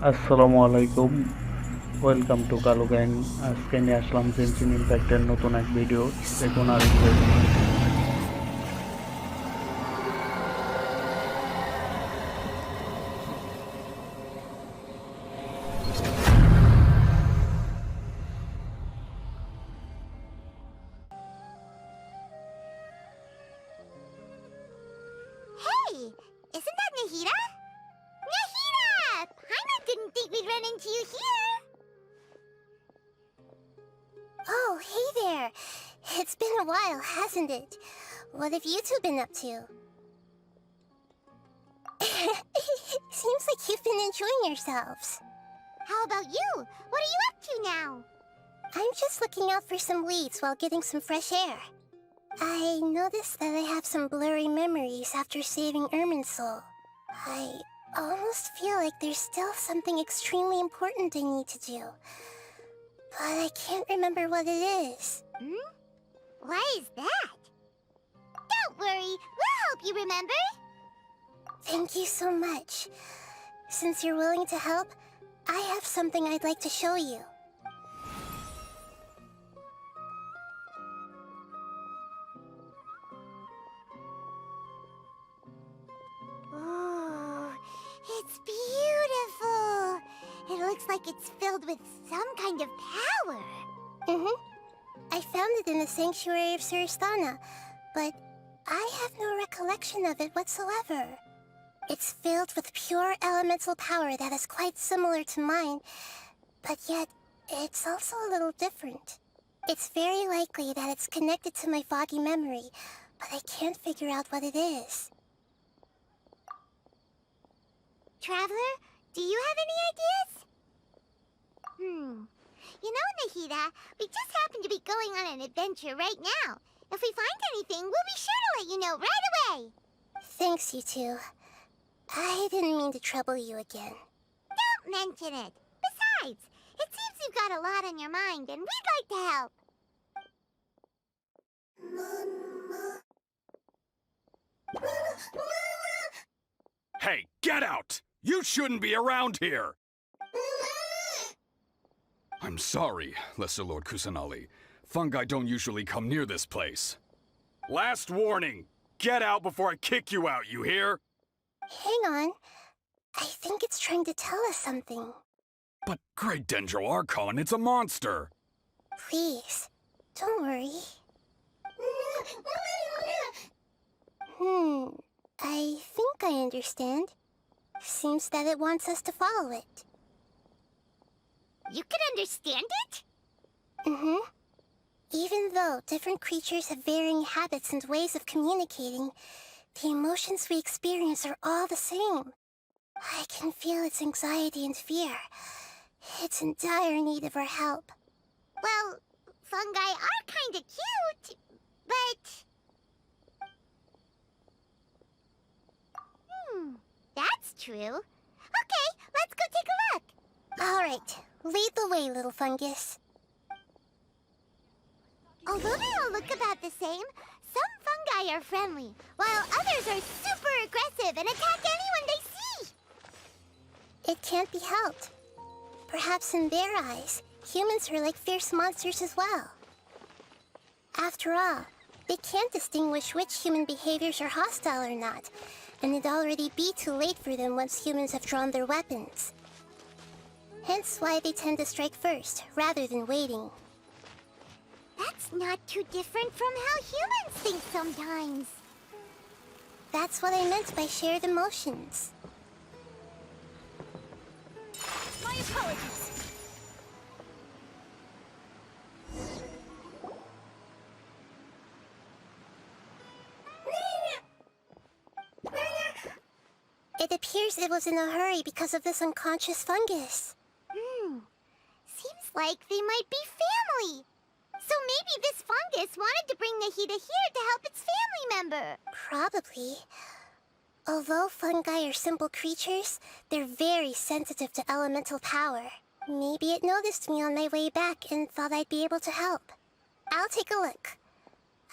আসসালামু আলাইকুম, welcome to কালো গ্যাং। আজকে নিয়ে আসলাম জেনশিন ইম্প্যাক্টের নতুন এক ভিডিও। দেখুন আর enjoy করুন। Hey, isn't that Nahida? Nahida! Paimon didn't think we'd run into you here. Oh, hey there. It's been a while, hasn't it? What have you two been up to? Seems like you've been enjoying yourselves. How about you? What are you up to now? I'm just looking out for some weeds while getting some fresh air. I noticed that I have some blurry memories after saving Irminsul. I almost feel like there's still something extremely important I need to do. But I can't remember what it is. Why is that? Don't worry, we'll help you remember. Thank you so much. Since you're willing to help, I have something I'd like to show you. Ooh, it's beautiful. It looks like it's filled with some kind of power. I found it in the sanctuary of Suristana, but I have no recollection of it whatsoever. It's filled with pure elemental power that is quite similar to mine, but yet it's also a little different. It's very likely that it's connected to my foggy memory, but I can't figure out what it is. Traveler, do you have any ideas? You know, Nahida, we just happen to be going on an adventure right now. If we find anything, we'll be sure to let you know right away. Thanks, you two. I didn't mean to trouble you again. Don't mention it. Besides, it seems you've got a lot on your mind, and we'd like to help. Hey, get out! You shouldn't be around here! I'm sorry, Lesser Lord Kusanali. Fungi don't usually come near this place. Last warning! Get out before I kick you out, you hear? Hang on. I think it's trying to tell us something. But Great Dendro Archon, it's a monster! Please, don't worry. I think I understand. Seems that it wants us to follow it. You can understand it? Even though different creatures have varying habits and ways of communicating, the emotions we experience are all the same. I can feel its anxiety and fear. It's in dire need of our help. Well, fungi are kinda cute, but... that's true. Okay, let's go take a look. All right, lead the way, little fungus. Although they all look about the same, some fungi are friendly, while others are super aggressive and attack anyone they see. It can't be helped. Perhaps in their eyes, humans are like fierce monsters as well. After all, they can't distinguish which human behaviors are hostile or not, and it'd already be too late for them once humans have drawn their weapons. Hence why they tend to strike first, rather than waiting. That's not too different from how humans think sometimes. That's what I meant by shared emotions. My apologies. It appears it was in a hurry because of this unconscious fungus. Seems like they might be family. So maybe this fungus wanted to bring Nahida here to help its family member. Probably. Although fungi are simple creatures, they're very sensitive to elemental power. Maybe it noticed me on my way back and thought I'd be able to help. I'll take a look.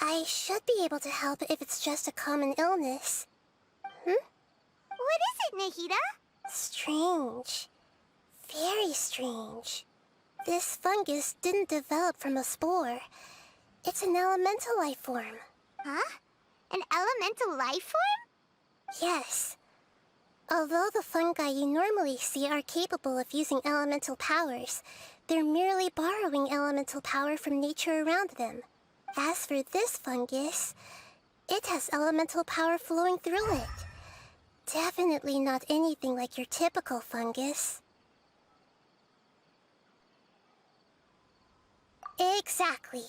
I should be able to help if it's just a common illness. What is it, Nahida? Strange. Very strange. This fungus didn't develop from a spore. It's an elemental life form. Huh? An elemental life form? Yes. Although the fungi you normally see are capable of using elemental powers, they're merely borrowing elemental power from nature around them. As for this fungus, it has elemental power flowing through it. Definitely not anything like your typical fungus. Exactly.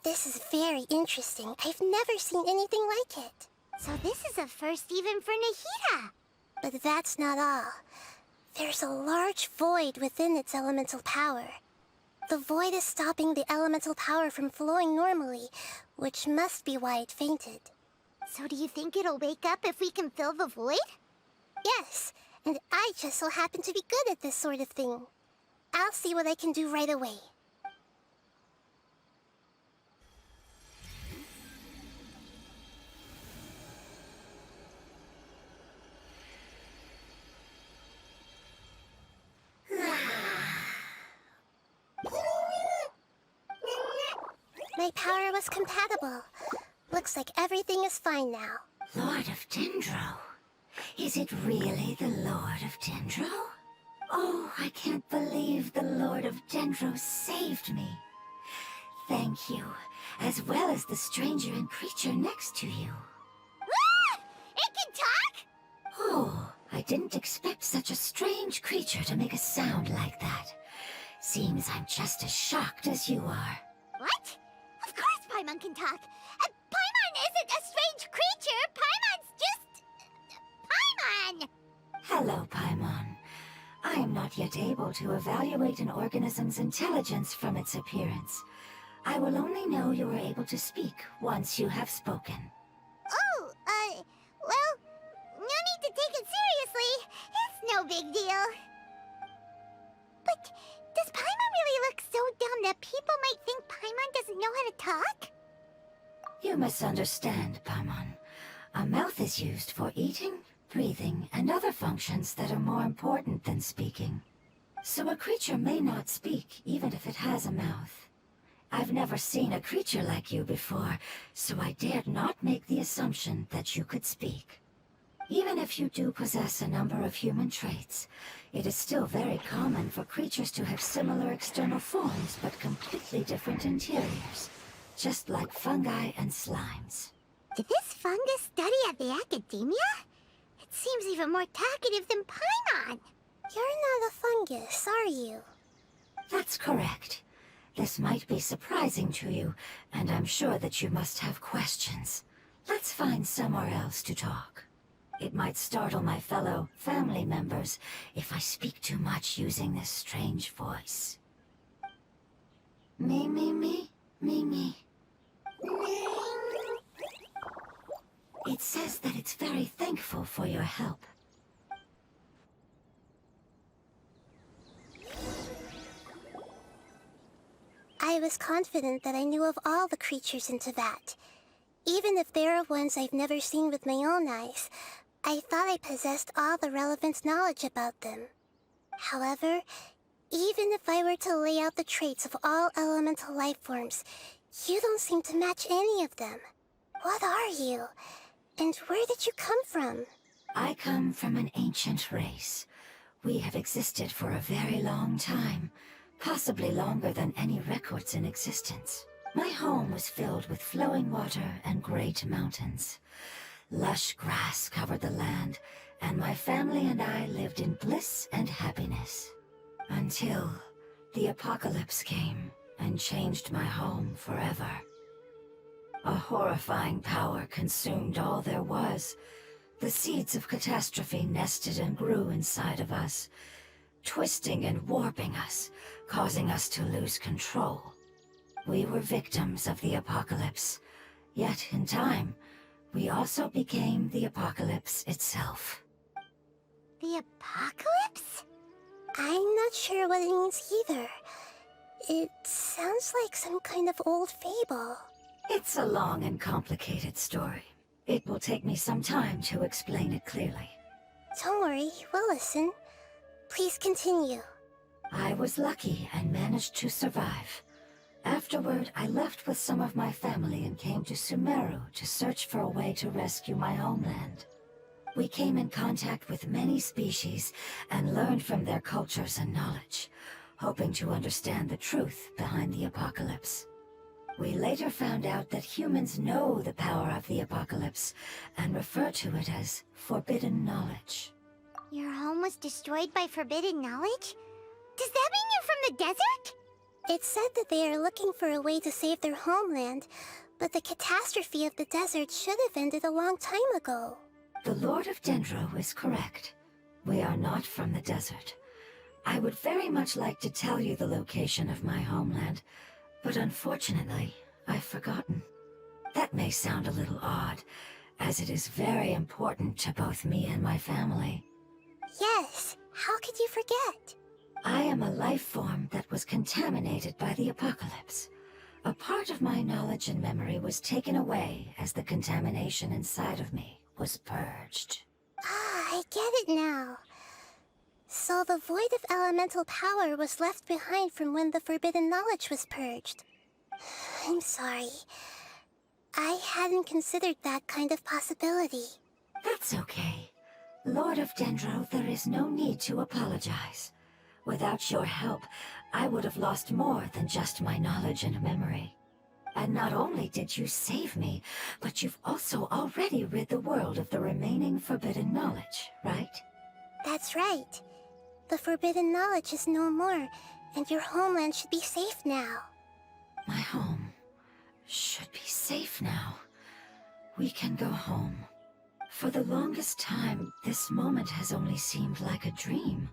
This is very interesting. I've never seen anything like it. So this is a first even for Nahida. But that's not all. There's a large void within its elemental power. The void is stopping the elemental power from flowing normally, which must be why it fainted. So do you think it'll wake up if we can fill the void? Yes, and I just so happen to be good at this sort of thing. I'll see what I can do right away. My power was compatible. Looks like everything is fine now. Lord of Dendro? Is it really the Lord of Dendro? Oh, I can't believe the Lord of Dendro saved me. Thank you, as well as the stranger and creature next to you. Ah! It can talk? Oh, I didn't expect such a strange creature to make a sound like that. Seems I'm just as shocked as you are. What? Of course Paimon can talk. Paimon isn't a strange creature. Paimon's just... Paimon! Hello, Paimon. I am not yet able to evaluate an organism's intelligence from its appearance. I will only know you are able to speak once you have spoken. Oh, well, no need to take it seriously. It's no big deal. But does Paimon really look so dumb that people might think Paimon doesn't know how to talk? You misunderstand, Paimon. A mouth is used for eating, breathing, and other functions that are more important than speaking. So a creature may not speak, even if it has a mouth. I've never seen a creature like you before, so I dared not make the assumption that you could speak. Even if you do possess a number of human traits, it is still very common for creatures to have similar external forms but completely different interiors, just like fungi and slimes. Did this fungus study at the academia? It seems even more talkative than Paimon. You're not a fungus, are you? That's correct. This might be surprising to you, and I'm sure that you must have questions. Let's find somewhere else to talk. It might startle my fellow family members if I speak too much using this strange voice. Me, me, me, me, me. It says that it's very thankful for your help. I was confident that I knew of all the creatures in Teyvat. Even if there are ones I've never seen with my own eyes, I thought I possessed all the relevant knowledge about them. However, even if I were to lay out the traits of all elemental life forms, you don't seem to match any of them. What are you? And where did you come from? I come from an ancient race. We have existed for a very long time, possibly longer than any records in existence. My home was filled with flowing water and great mountains. Lush grass covered the land, and my family and I lived in bliss and happiness. Until the apocalypse came and changed my home forever. A horrifying power consumed all there was. The seeds of catastrophe nested and grew inside of us, twisting and warping us, causing us to lose control. We were victims of the apocalypse, yet in time, we also became the apocalypse itself. The apocalypse? I'm not sure what it means either. It sounds like some kind of old fable. It's a long and complicated story. It will take me some time to explain it clearly. Don't worry, we'll listen. Please continue. I was lucky and managed to survive. Afterward, I left with some of my family and came to Sumeru to search for a way to rescue my homeland. We came in contact with many species and learned from their cultures and knowledge, hoping to understand the truth behind the apocalypse. We later found out that humans know the power of the apocalypse and refer to it as forbidden knowledge. Your home was destroyed by forbidden knowledge? Does that mean you're from the desert? It said that they are looking for a way to save their homeland, but the catastrophe of the desert should have ended a long time ago. The Lord of Dendro is correct. We are not from the desert. I would very much like to tell you the location of my homeland, but unfortunately, I've forgotten. That may sound a little odd, as it is very important to both me and my family. Yes, how could you forget? I am a life form that was contaminated by the apocalypse. A part of my knowledge and memory was taken away as the contamination inside of me was purged. Ah, I get it now. So the void of elemental power was left behind from when the forbidden knowledge was purged. I'm sorry. I hadn't considered that kind of possibility. That's okay. Lord of Dendro, there is no need to apologize. Without your help, I would have lost more than just my knowledge and memory. And not only did you save me, but you've also already rid the world of the remaining forbidden knowledge, right? That's right. The forbidden knowledge is no more, and your homeland should be safe now. My home should be safe now. We can go home. For the longest time, this moment has only seemed like a dream.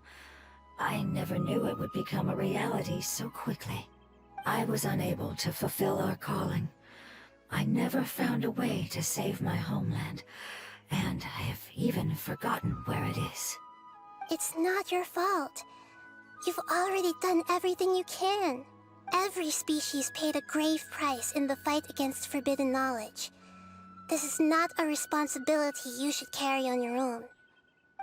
I never knew it would become a reality so quickly. I was unable to fulfill our calling. I never found a way to save my homeland, and I have even forgotten where it is. It's not your fault. You've already done everything you can. Every species paid a grave price in the fight against forbidden knowledge. This is not a responsibility you should carry on your own.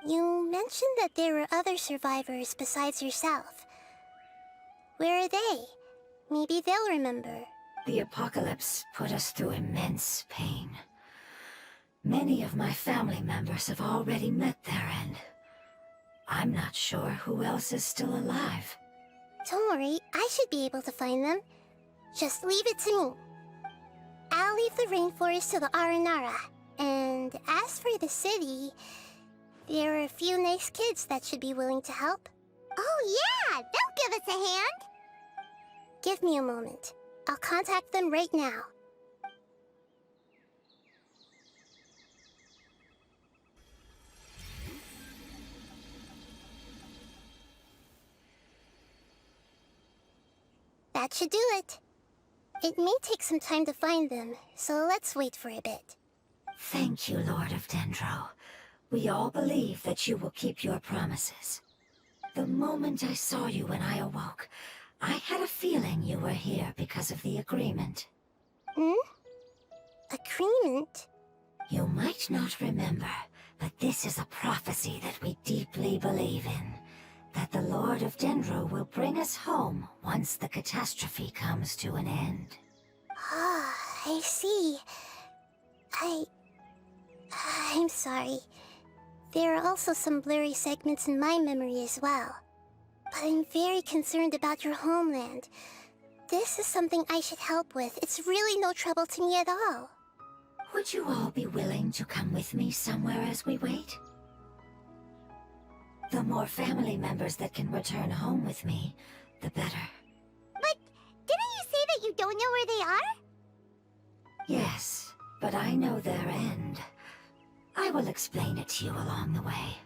You mentioned that there were other survivors besides yourself. Where are they? Maybe they'll remember. The apocalypse put us through immense pain. Many of my family members have already met their end. I'm not sure who else is still alive. Don't worry, I should be able to find them. Just leave it to me. I'll leave the rainforest to the Aranara. And as for the city, there are a few nice kids that should be willing to help. Oh yeah, they'll give us a hand. Give me a moment. I'll contact them right now. That should do it. It may take some time to find them, so let's wait for a bit. Thank you, Lord of Dendro. We all believe that you will keep your promises. The moment I saw you when I awoke, I had a feeling you were here because of the agreement. Agreement? You might not remember, but this is a prophecy that we deeply believe in. That the Lord of Dendro will bring us home once the catastrophe comes to an end. Ah, I see. I'm sorry. There are also some blurry segments in my memory as well. But I'm very concerned about your homeland. This is something I should help with. It's really no trouble to me at all. Would you all be willing to come with me somewhere as we wait? The more family members that can return home with me, the better. But didn't you say that you don't know where they are? Yes, but I know their end. I will explain it to you along the way.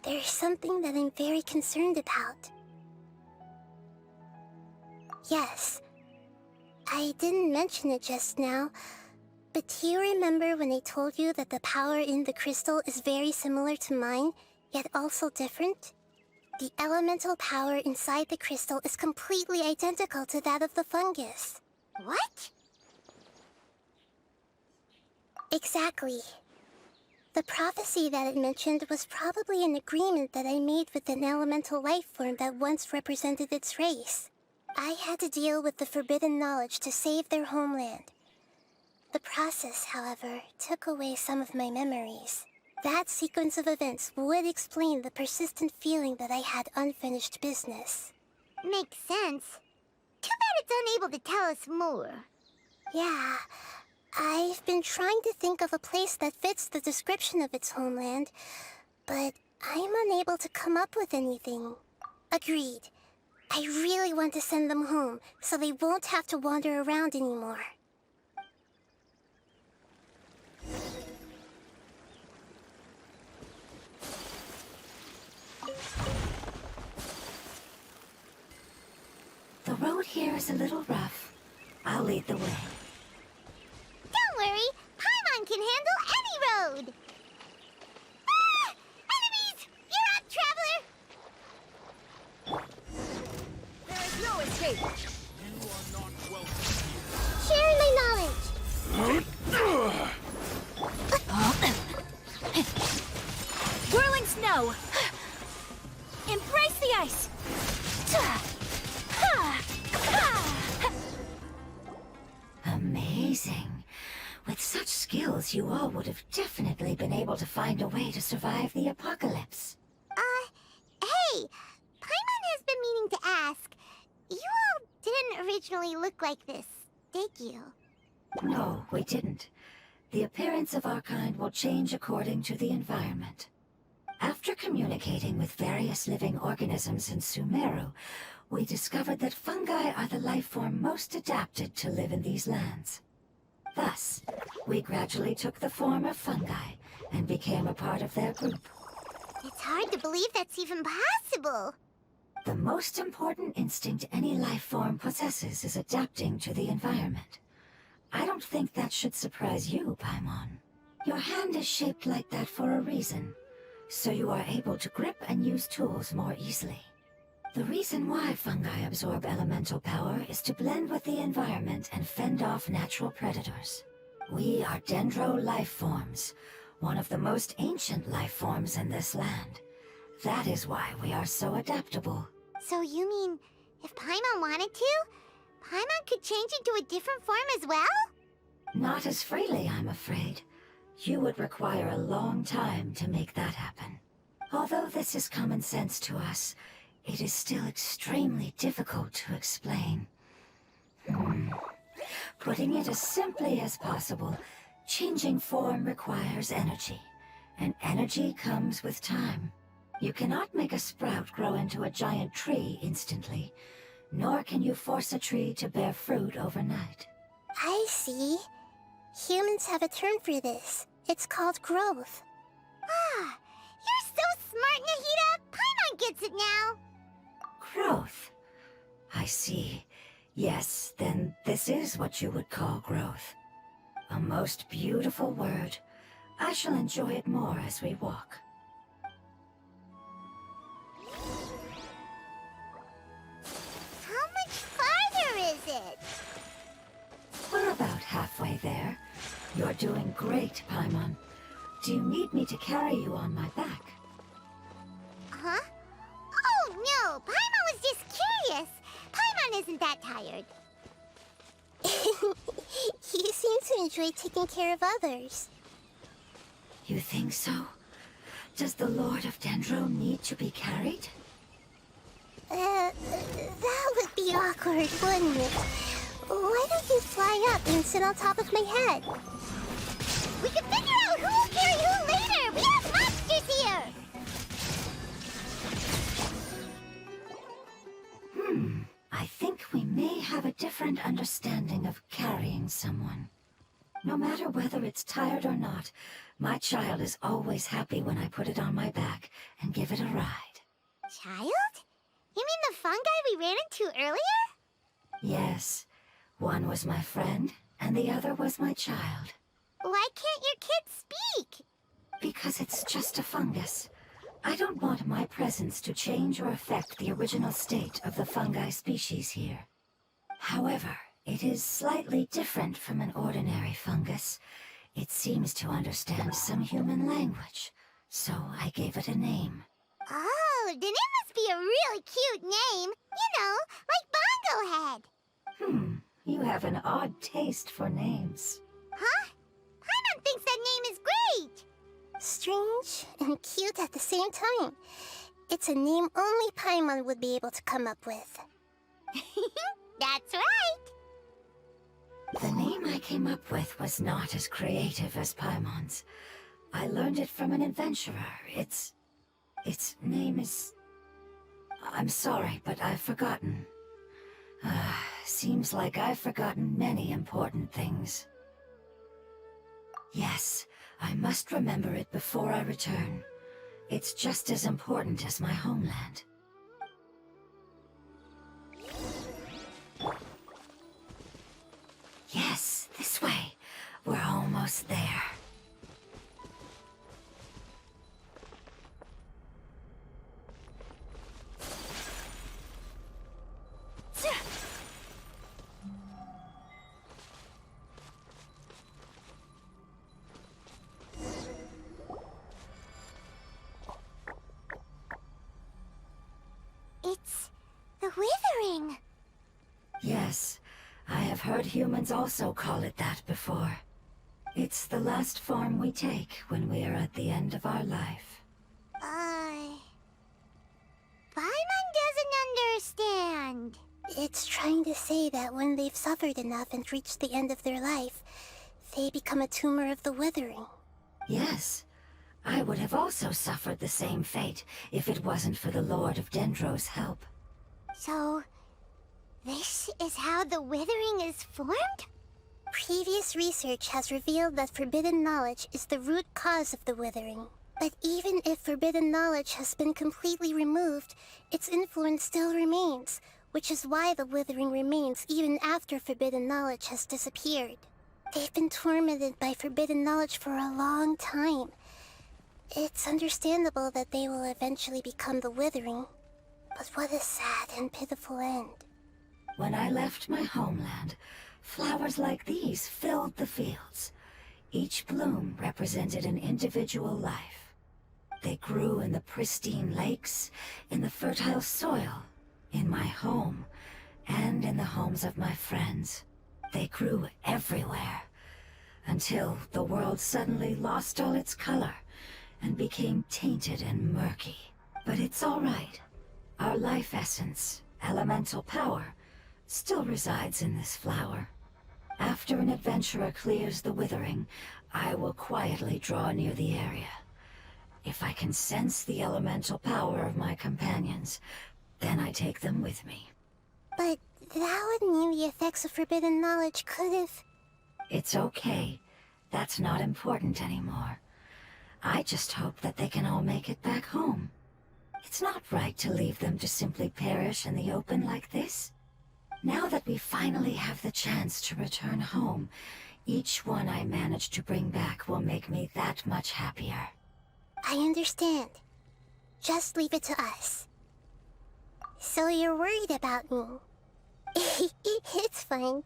There's something that I'm very concerned about. Yes, I didn't mention it just now, but do you remember when I told you that the power in the crystal is very similar to mine, yet also different? the elemental power inside the crystal is completely identical to that of the fungus. What? Exactly. The prophecy that it mentioned was probably an agreement that I made with an elemental life form that once represented its race. I had to deal with the forbidden knowledge to save their homeland. The process, however, took away some of my memories. That sequence of events would explain the persistent feeling that I had unfinished business. Makes sense. Too bad it's unable to tell us more. Yeah, I've been trying to think of a place that fits the description of its homeland, but I'm unable to come up with anything. Agreed. I really want to send them home, so they won't have to wander around anymore. The road here is a little rough. I'll lead the way. Don't worry, Paimon can handle any road! Ah! Enemies! You're up, traveler! There is no escape! You are not welcome here. Sharing my knowledge! Whirling snow! Embrace the ice! Amazing. With such skills, you all would have definitely been able to find a way to survive the apocalypse. Hey! Paimon has been meaning to ask. You all didn't originally look like this, did you? No, we didn't. The appearance of our kind will change according to the environment. After communicating with various living organisms in Sumeru, we discovered that fungi are the life form most adapted to live in these lands. Thus, we gradually took the form of fungi and became a part of their group. It's hard to believe that's even possible. The most important instinct any life form possesses is adapting to the environment. I don't think that should surprise you, Paimon. Your hand is shaped like that for a reason, so you are able to grip and use tools more easily. The reason why fungi absorb elemental power is to blend with the environment and fend off natural predators. We are dendro life forms, one of the most ancient life forms in this land. That is why we are so adaptable. So you mean, if Paimon wanted to, Paimon could change into a different form as well? Not as freely, I'm afraid. You would require a long time to make that happen. Although this is common sense to us, it is still extremely difficult to explain. Putting it as simply as possible, changing form requires energy, and energy comes with time. You cannot make a sprout grow into a giant tree instantly, nor can you force a tree to bear fruit overnight. I see. Humans have a term for this. It's called growth. Ah, you're so smart, Nahida! Paimon gets it now! Growth. I see. Yes, then this is what you would call growth. A most beautiful word. I shall enjoy it more as we walk. How much farther is it? We're about halfway there. You're doing great, Paimon. Do you need me to carry you on my back? Huh? Oh, no! Paimon was just curious! Paimon isn't that tired. You seem to enjoy taking care of others. You think so? Does the Lord of Dendro need to be carried? That would be awkward, wouldn't it? Why don't you fly up and sit on top of my head? We can figure out who will carry who later! We have monsters here! I think we may have a different understanding of carrying someone. No matter whether it's tired or not, my child is always happy when I put it on my back and give it a ride. Child? You mean the fungi we ran into earlier? Yes, one was my friend, and the other was my child. Why can't your kid speak? Because it's just a fungus. I don't want my presence to change or affect the original state of the fungi species here. However, it is slightly different from an ordinary fungus. It seems to understand some human language, so I gave it a name. Oh, then it must be a really cute name. You know, like Bongo Head. You have an odd taste for names. Huh? Paimon thinks that name is great. Strange and cute at the same time. It's a name only Paimon would be able to come up with. That's right. The name I came up with was not as creative as Paimon's. I learned it from an adventurer. Its name is... I'm sorry, but I've forgotten. Seems like I've forgotten many important things. Yes, I must remember it before I return. It's just as important as my homeland. Yes, this way. We're almost there. It's the Withering. Yes, I have heard humans also call it that before. It's the last form we take when we are at the end of our life. Paimon doesn't understand. It's trying to say that when they've suffered enough and reached the end of their life, they become a tumor of the Withering. Yes, I would have also suffered the same fate if it wasn't for the Lord of Dendro's help. So, this is how the Withering is formed? Previous research has revealed that forbidden knowledge is the root cause of the Withering. But even if forbidden knowledge has been completely removed, its influence still remains, which is why the Withering remains even after forbidden knowledge has disappeared. They've been tormented by forbidden knowledge for a long time. It's understandable that they will eventually become the Withering, but what a sad and pitiful end. When I left my homeland, flowers like these filled the fields. Each bloom represented an individual life. They grew in the pristine lakes, in the fertile soil, in my home, and in the homes of my friends. They grew everywhere, until the world suddenly lost all its color and became tainted and murky. But it's all right. Our life essence, elemental power, still resides in this flower. After an adventurer clears the Withering, I will quietly draw near the area. If I can sense the elemental power of my companions, then I take them with me. But that would mean the effects of forbidden knowledge could have... It's okay. That's not important anymore. I just hope that they can all make it back home. It's not right to leave them to simply perish in the open like this. Now that we finally have the chance to return home, each one I manage to bring back will make me that much happier. I understand. Just leave it to us. So you're worried about me? It's fine.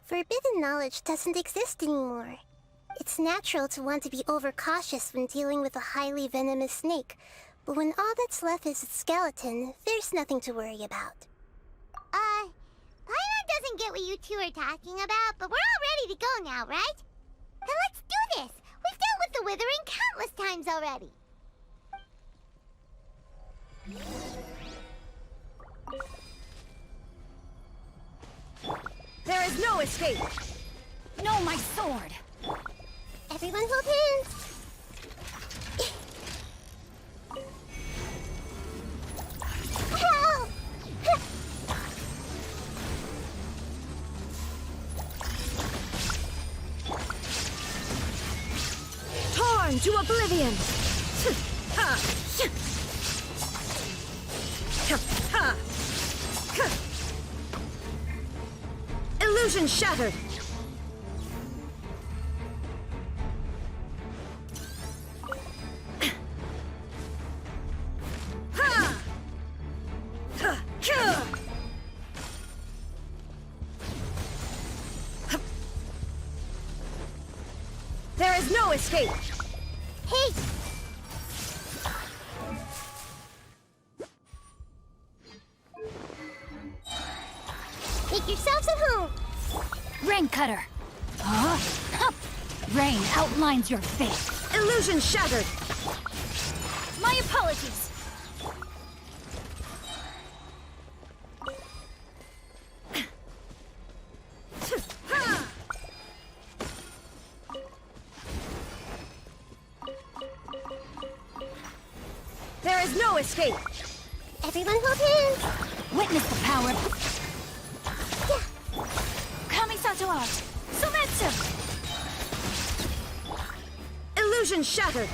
Forbidden knowledge doesn't exist anymore. It's natural to want to be overcautious when dealing with a highly venomous snake, but when all that's left is its skeleton, there's nothing to worry about. Paimon doesn't get what you two are talking about, but we're all ready to go now, right? Then let's do this! We've dealt with the Withering countless times already! There is no escape! No, my sword! Everyone hold hands! Help! Torn to oblivion! Ha! Ha! Illusion shattered! is no escape! Hey! Make yourselves at home! Rain cutter! Huh? Hup. Rain outlines your fate. Illusion shattered! My apologies! There is no escape! Everyone hold hands! Witness the power. Kamisato art. Sumetsu! Illusion shattered!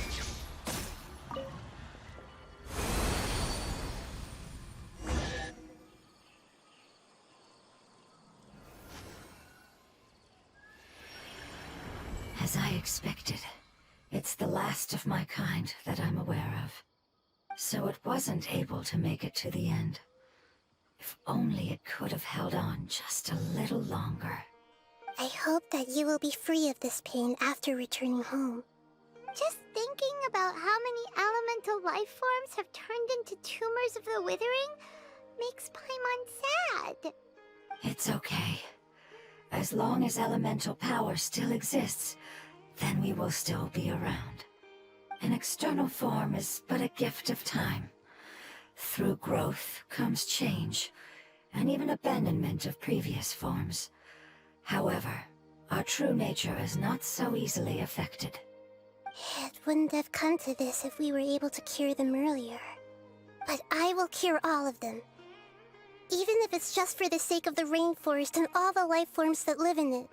As I expected, it's the last of my kind that I'm aware of. So it wasn't able to make it to the end. If only it could have held on just a little longer. I hope that you will be free of this pain after returning home. Just thinking about how many elemental life forms have turned into tumors of the withering makes Paimon sad. It's okay. As long as elemental power still exists, then we will still be around. An external form is but a gift of time. Through growth comes change, and even abandonment of previous forms. However, our true nature is not so easily affected. It wouldn't have come to this if we were able to cure them earlier. But I will cure all of them. Even if it's just for the sake of the rainforest and all the life forms that live in it.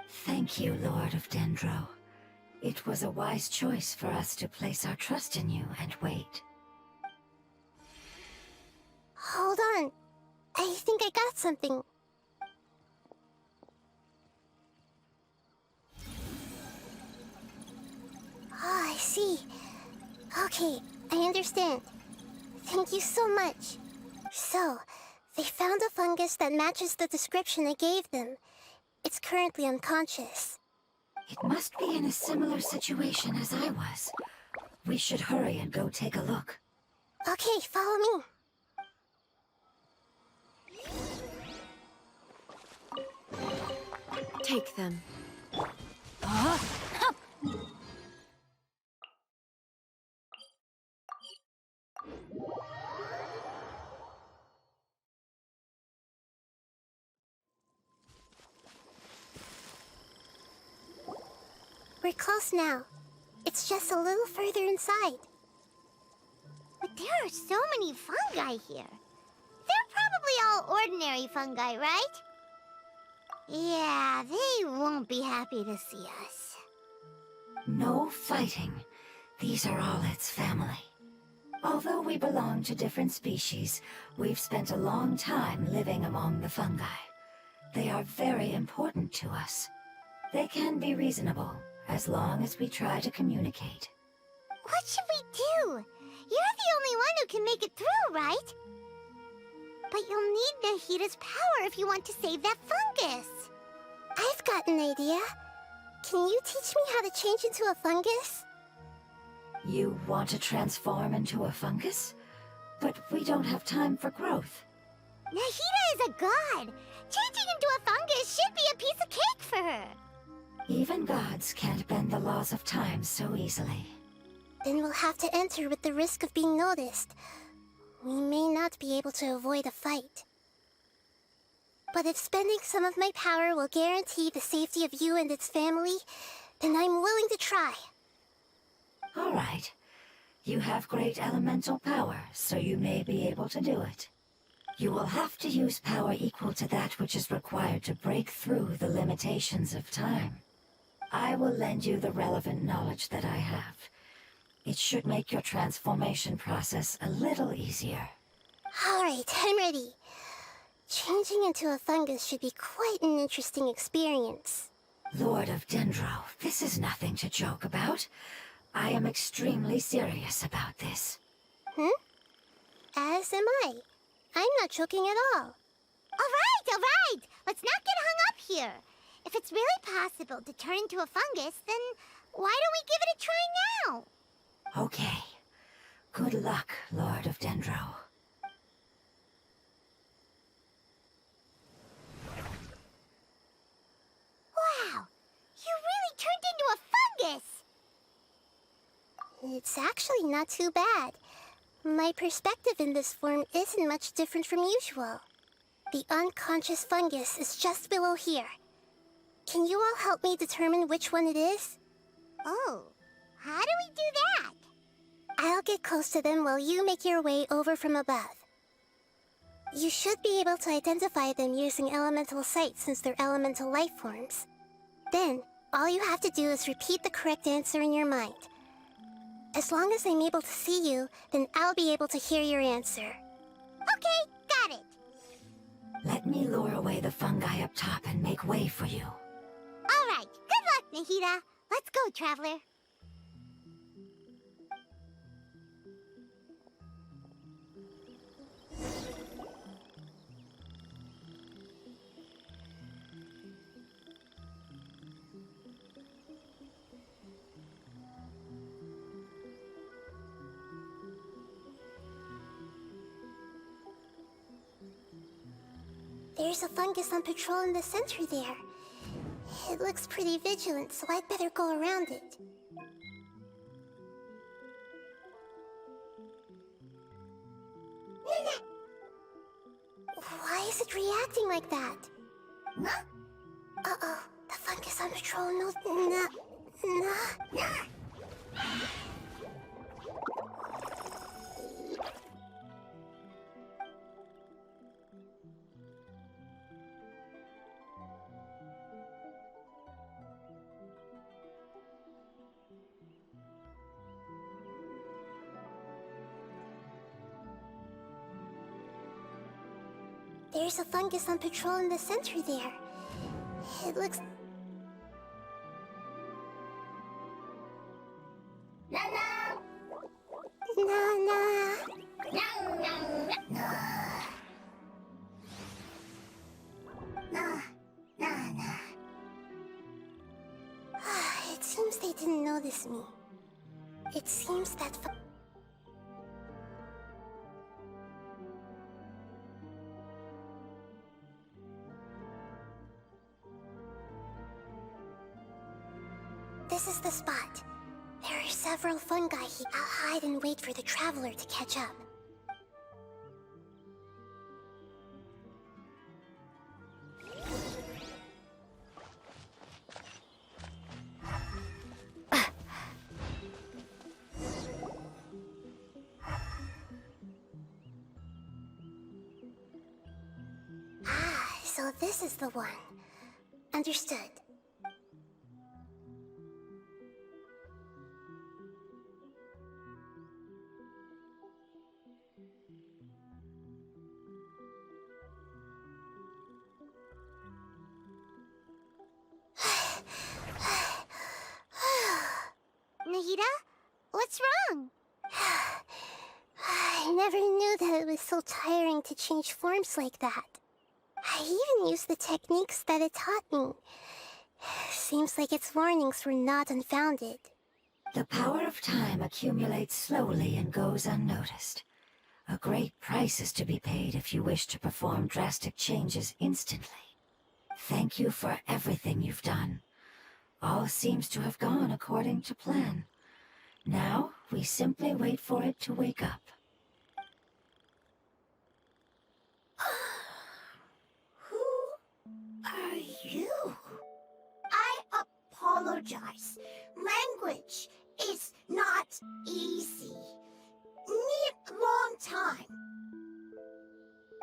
Thank you, Lord of Dendro. It was a wise choice for us to place our trust in you and wait. Hold on. I think I got something. Oh, I see. Okay, I understand. Thank you so much. So, they found a fungus that matches the description I gave them. It's currently unconscious. It must be in a similar situation as I was. We should hurry and go take a look. Okay, follow me. Take them. Huh? Hup. We're close now. It's just a little further inside. But there are so many fungi here. They're probably all ordinary fungi, right? Yeah, they won't be happy to see us. No fighting. These are all its family. Although we belong to different species, we've spent a long time living among the fungi. They are very important to us. They can be reasonable, as long as we try to communicate. What should we do? You're the only one who can make it through, right? But you'll need Nahida's power if you want to save that fungus. I've got an idea. Can you teach me how to change into a fungus? You want to transform into a fungus? But we don't have time for growth. Nahida is a god. Changing into a fungus should be a piece of cake for her. Even gods can't bend the laws of time so easily. Then we'll have to enter with the risk of being noticed. We may not be able to avoid a fight. But if spending some of my power will guarantee the safety of you and its family, then I'm willing to try. All right. You have great elemental power, so you may be able to do it. You will have to use power equal to that which is required to break through the limitations of time. I will lend you the relevant knowledge that I have. It should make your transformation process a little easier. All right, I'm ready. Changing into a fungus should be quite an interesting experience. Lord of Dendro, this is nothing to joke about. I am extremely serious about this. As am I. I'm not joking at all. All right. Let's not get hung up here. If it's really possible to turn into a fungus, then Why don't we give it a try now? Okay. Good luck, Lord of Dendro. Wow! You really turned into a fungus! It's actually not too bad. My perspective in this form isn't much different from usual. The unconscious fungus is just below here. Can you all help me determine which one it is? Oh, how do we do that? I'll get close to them while you make your way over from above. You should be able to identify them using elemental sight since they're elemental life forms. Then, all you have to do is repeat the correct answer in your mind. As long as I'm able to see you, then I'll be able to hear your answer. Okay, got it. Let me lure away the fungi up top and make way for you. All right, good luck, Nahida. Let's go, Traveler. There's a fungus on patrol in the center there. It looks pretty vigilant, so I'd better go around it. Why is it reacting like that? Uh-oh, the fungus on patrol knows... There's a fungus on patrol in the center there. It looks... It seems they didn't notice me. It seems that... This is the spot. There are several fungi here. I'll hide and wait for the Traveler to catch up. So this is the one. Understood. Nahida? What's wrong? I never knew that it was so tiring to change forms like that. I even used the techniques that it taught me. Seems like its warnings were not unfounded. The power of time accumulates slowly and goes unnoticed. A great price is to be paid if you wish to perform drastic changes instantly. Thank you for everything you've done. All seems to have gone according to plan. Now, we simply wait for it to wake up. Are you? I apologize. Language is not easy. Need long time.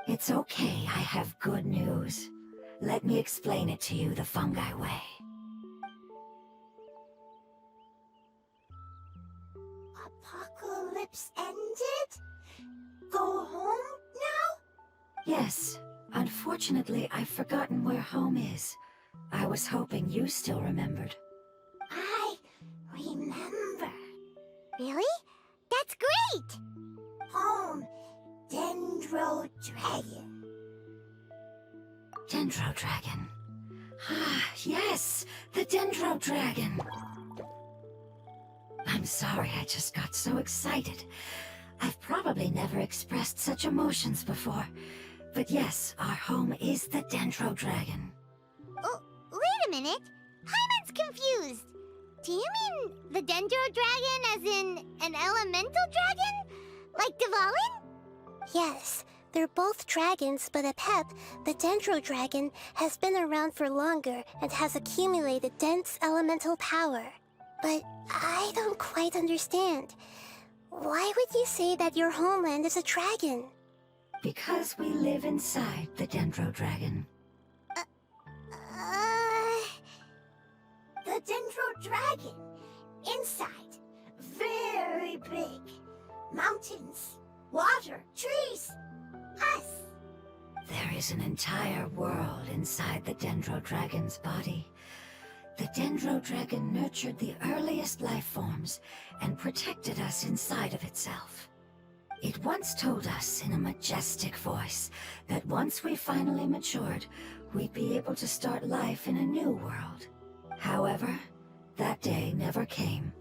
It's okay, I have good news. Let me explain it to you the fungi way. Apocalypse ended? Go home now? Yes. Unfortunately, I've forgotten where home is. I was hoping you still remembered. I remember. Really? That's great! Home, Dendro Dragon. Dendro Dragon. Ah, yes! The Dendro Dragon! sorry, I just got so excited. I've probably never expressed such emotions before. But yes, our home is the Dendro Dragon. Oh, wait a minute. Hyman's confused. Do you mean the Dendro Dragon as in an elemental dragon? Like Dvalin? Yes, they're both dragons, but Apep, the Dendro Dragon, has been around for longer and has accumulated dense elemental power. But I don't quite understand. Why would you say that your homeland is a dragon? Because we live inside the Dendro Dragon. The Dendro Dragon. Inside. Very big. Mountains. Water. Trees. Us. There is an entire world inside the Dendro Dragon's body. The Dendro Dragon nurtured the earliest life forms and protected us inside of itself. It once told us in a majestic voice that once we finally matured, we'd be able to start life in a new world. However, that day never came.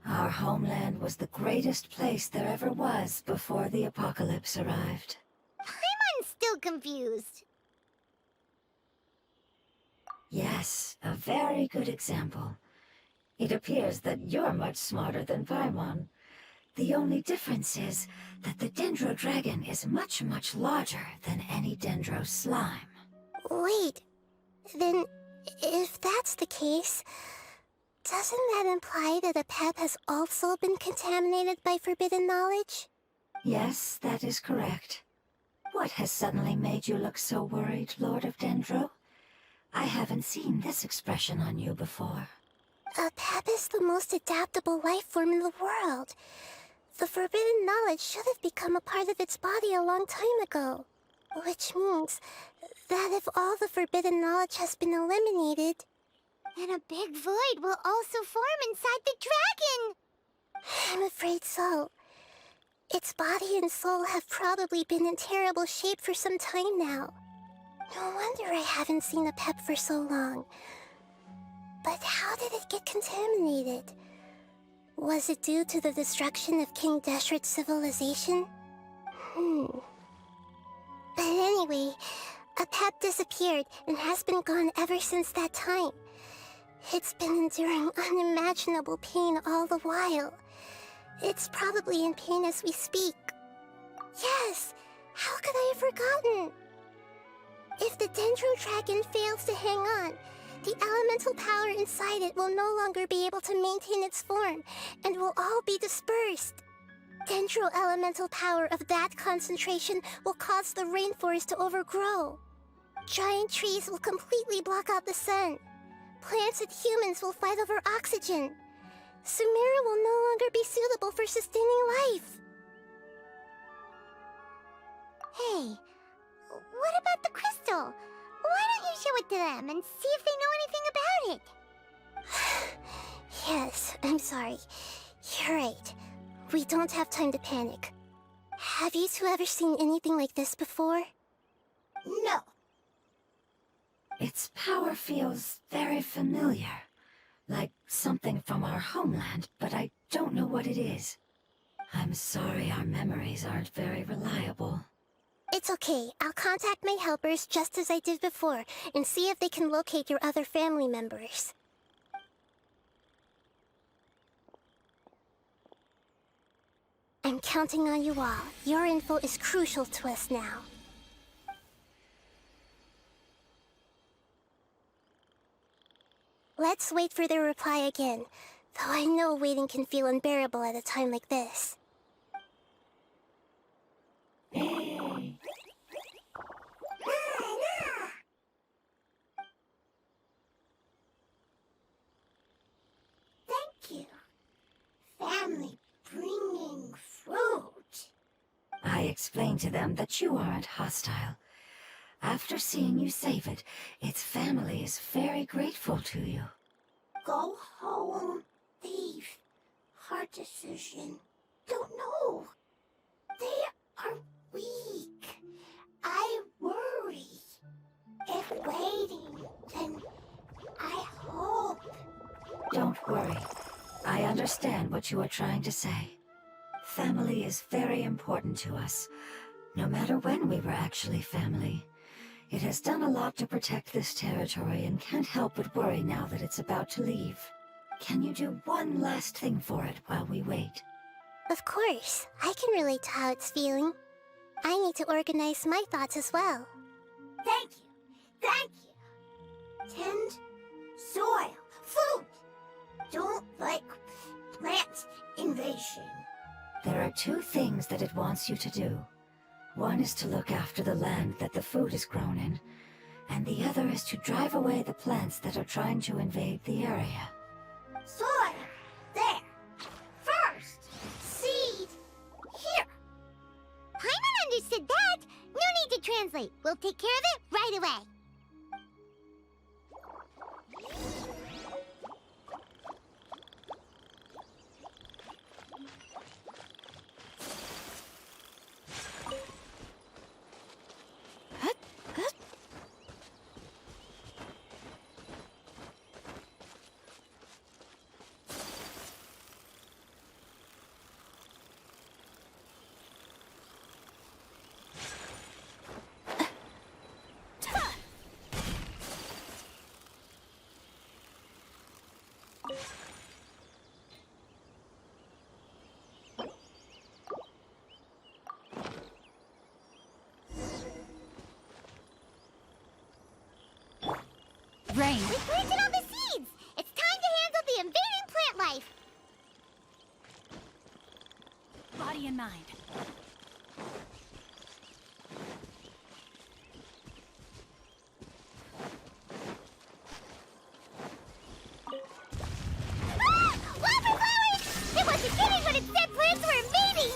Our homeland was the greatest place there ever was before the apocalypse arrived. I'm still confused. Yes, a very good example. It appears that you're much smarter than Paimon. The only difference is that the Dendro Dragon is much, much larger than any Dendro slime. Wait, then if that's the case, doesn't that imply that Apep has also been contaminated by forbidden knowledge? Yes, that is correct. What has suddenly made you look so worried, Lord of Dendro? I haven't seen this expression on you before. Apep is the most adaptable life form in the world. The forbidden knowledge should have become a part of its body a long time ago. Which means that if all the forbidden knowledge has been eliminated, then a big void will also form inside the dragon! I'm afraid so. Its body and soul have probably been in terrible shape for some time now. No wonder I haven't seen Apep for so long. But how did it get contaminated? Was it due to the destruction of King Deshret's civilization? But anyway, Apep disappeared and has been gone ever since that time. It's been enduring unimaginable pain all the while. It's probably in pain as we speak. Yes! How could I have forgotten? If the Dendro Dragon fails to hang on, the elemental power inside it will no longer be able to maintain its form, and will all be dispersed. Dendro elemental power of that concentration will cause the rainforest to overgrow. Giant trees will completely block out the sun. Plants and humans will fight over oxygen. Sumeru will no longer be suitable for sustaining life. Hey, what about the crystal? Why don't you show it to them and see if they know anything about it? Yes, I'm sorry. You're right. We don't have time to panic. Have you two ever seen anything like this before? No. Its power feels very familiar. Like something from our homeland, but I don't know what it is. I'm sorry our memories aren't very reliable. It's okay. I'll contact my helpers just as I did before and see if they can locate your other family members. I'm counting on you all. Your info is crucial to us now. Let's wait for their reply again, though I know waiting can feel unbearable at a time like this. Thank you. Family bringing fruit. I explained to them that you aren't hostile. After seeing you save it, its family is very grateful to you. Go home, thief. Hard decision. Don't know. They are weak. I worry. If waiting, then I hope. Don't worry. I I understand what you are trying to say. Family is very important to us, no matter when we were actually family. It has done a lot to protect this territory and can't help but worry now that it's about to leave. Can you do one last thing for it while we wait? Of course, I can relate to how it's feeling. I need to organize my thoughts as well. Thank you. Thank you. Tend, soil, food. Don't like plant invasion. There are two things that it wants you to do. One is to look after the land that the food is grown in, and the other is to drive away the plants that are trying to invade the area. Soil. There. First. Seed. Here. Paimon understood that. No need to translate. We'll take care of it right away. Rain. We planted all the seeds! It's time to handle the invading plant life! Body and mind. Ah! Wildflowers! It wasn't kidding when it said plants were invading!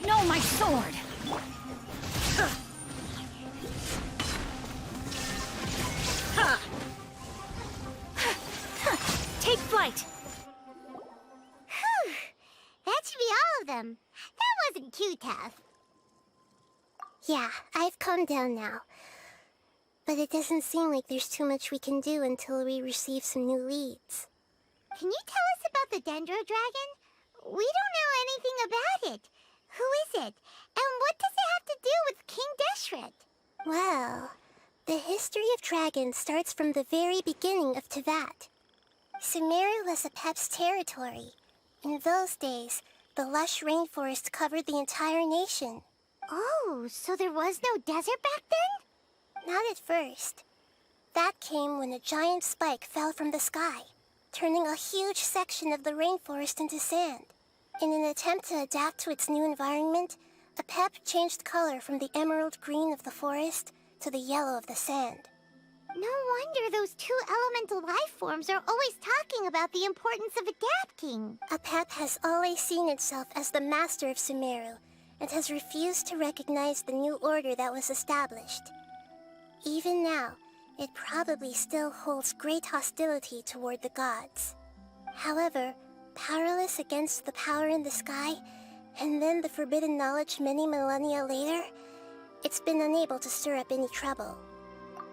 No, my sword! Take flight! Whew! That should be all of them. That wasn't too tough. Yeah, I've calmed down now. But it doesn't seem like there's too much we can do until we receive some new leads. Can you tell us about the Dendro Dragon? We don't know anything about it. Who is it? And what does it have to do with King Deshret? Well, the history of dragons starts from the very beginning of Teyvat. Sumeru was Apep's territory. In those days, the lush rainforest covered the entire nation. Oh, so there was no desert back then? Not at first. That came when a giant spike fell from the sky, turning a huge section of the rainforest into sand. In an attempt to adapt to its new environment, Apep changed color from the emerald green of the forest to the yellow of the sand. No wonder those two elemental life forms are always talking about the importance of adapting. Apep has always seen itself as the master of Sumeru, and has refused to recognize the new order that was established. Even now, it probably still holds great hostility toward the gods. However, powerless against the power in the sky, and then the forbidden knowledge many millennia later, it's been unable to stir up any trouble.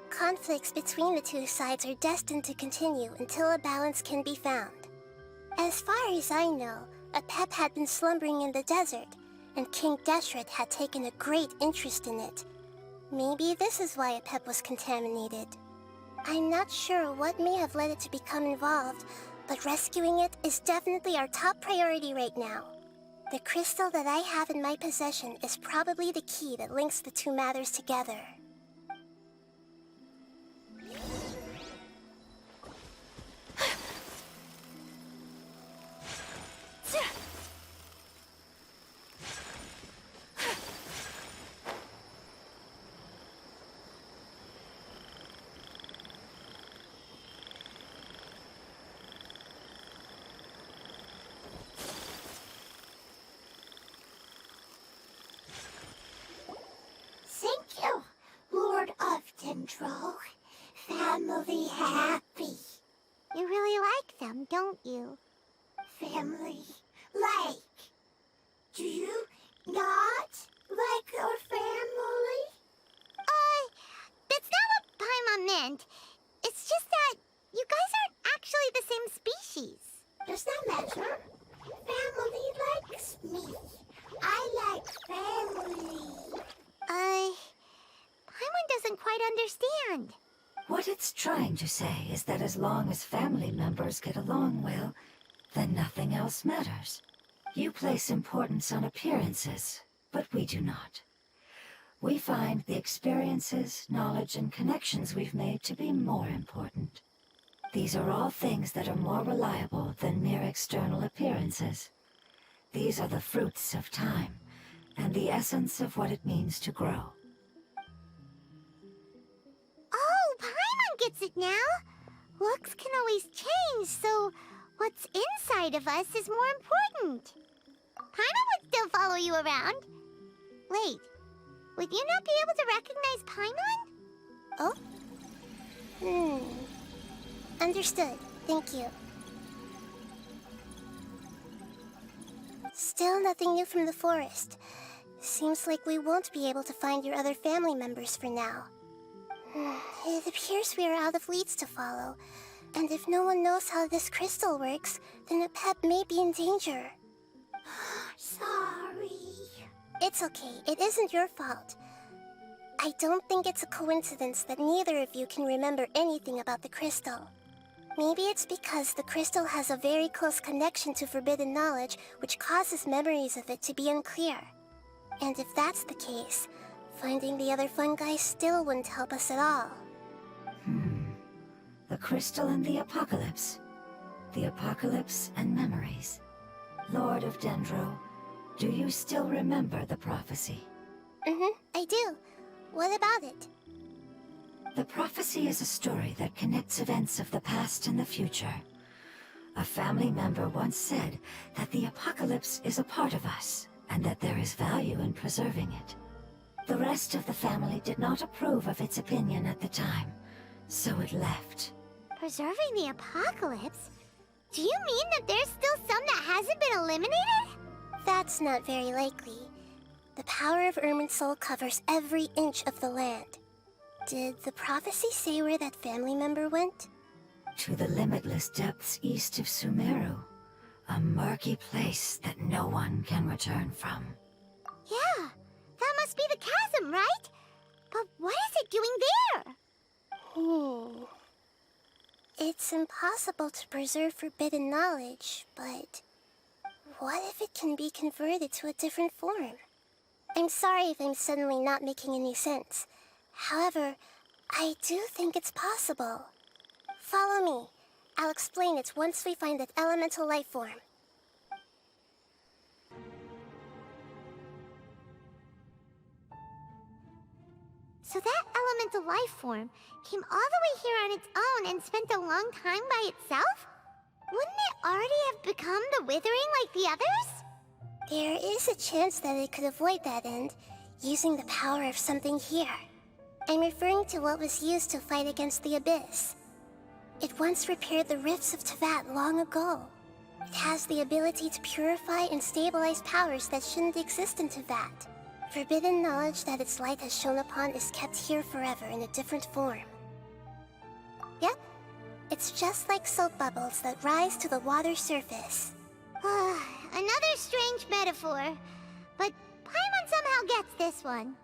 Conflicts between the two sides are destined to continue until a balance can be found. As far as I know, Apep had been slumbering in the desert, and King Deshret had taken a great interest in it. Maybe this is why Apep was contaminated. I'm not sure what may have led it to become involved, but rescuing it is definitely our top priority right now. The crystal that I have in my possession is probably the key that links the two matters together. Thank you, Lord of Dendro. Family happy. You really like them, don't you? Family like. Do you not like our family? That's not what Paimon meant. It's just that quite understand. What it's trying to say is that as long as family members get along well, then nothing else matters. You place importance on appearances, but we do not. We find the experiences, knowledge, and connections we've made to be more important. These are all things that are more reliable than mere external appearances. These are the fruits of time, and the essence of what it means to grow. Oh, Paimon gets it now! Looks can always change, so what's inside of us is more important. Paimon would still follow you around. Wait, would you not be able to recognize Paimon? Oh? Understood. Thank you. Still nothing new from the forest. Seems like we won't be able to find your other family members for now. It appears we are out of leads to follow, and if no one knows how this crystal works, then a pet may be in danger. Sorry. It's okay. It isn't your fault. I don't think it's a coincidence that neither of you can remember anything about the crystal. Maybe it's because the crystal has a very close connection to forbidden knowledge, which causes memories of it to be unclear. And if that's the case, finding the other fungi still wouldn't help us at all. The crystal and the apocalypse. The apocalypse and memories. Lord of Dendro, do you still remember the prophecy? I do. What about it? The prophecy is a story that connects events of the past and the future. A family member once said that the apocalypse is a part of us, and that there is value in preserving it. The rest of the family did not approve of its opinion at the time, so it left. Preserving the apocalypse? Do you mean that there's still some that hasn't been eliminated? That's not very likely. The power of Irminsul covers every inch of the land. Did the prophecy say where that family member went? To the limitless depths east of Sumeru. A murky place that no one can return from. Yeah, that must be the chasm, right? But what is it doing there? It's impossible to preserve forbidden knowledge, but what if it can be converted to a different form? I'm sorry if I'm suddenly not making any sense. However, I do think it's possible. Follow me. I'll explain it once we find that elemental life form. So that elemental life form came all the way here on its own and spent a long time by itself? Wouldn't it already have become the Withering like the others? There is a chance that it could avoid that end, using the power of something here. I'm referring to what was used to fight against the Abyss. It once repaired the rifts of Tevat long ago. It has the ability to purify and stabilize powers that shouldn't exist in Tevat. Forbidden knowledge that its light has shone upon is kept here forever in a different form. Yep, it's just like soap bubbles that rise to the water surface. Another strange metaphor, but Paimon somehow gets this one.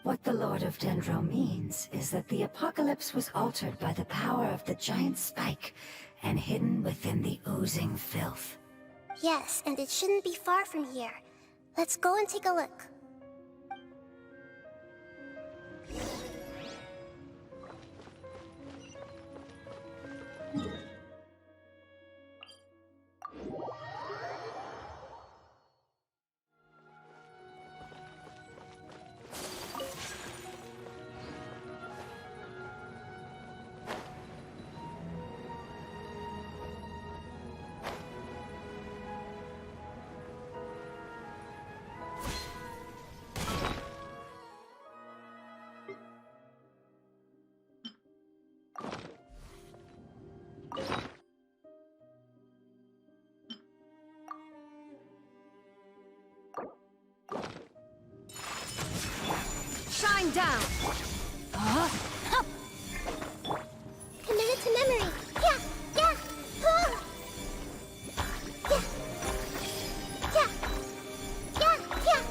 What the Lord of Dendro means is that the apocalypse was altered by the power of the giant spike and hidden within the oozing filth. Yes, and it shouldn't be far from here. Let's go and take a look. Shine down! Commit it to memory. Yeah, yeah. Oh. Yeah. Yeah, yeah, yeah.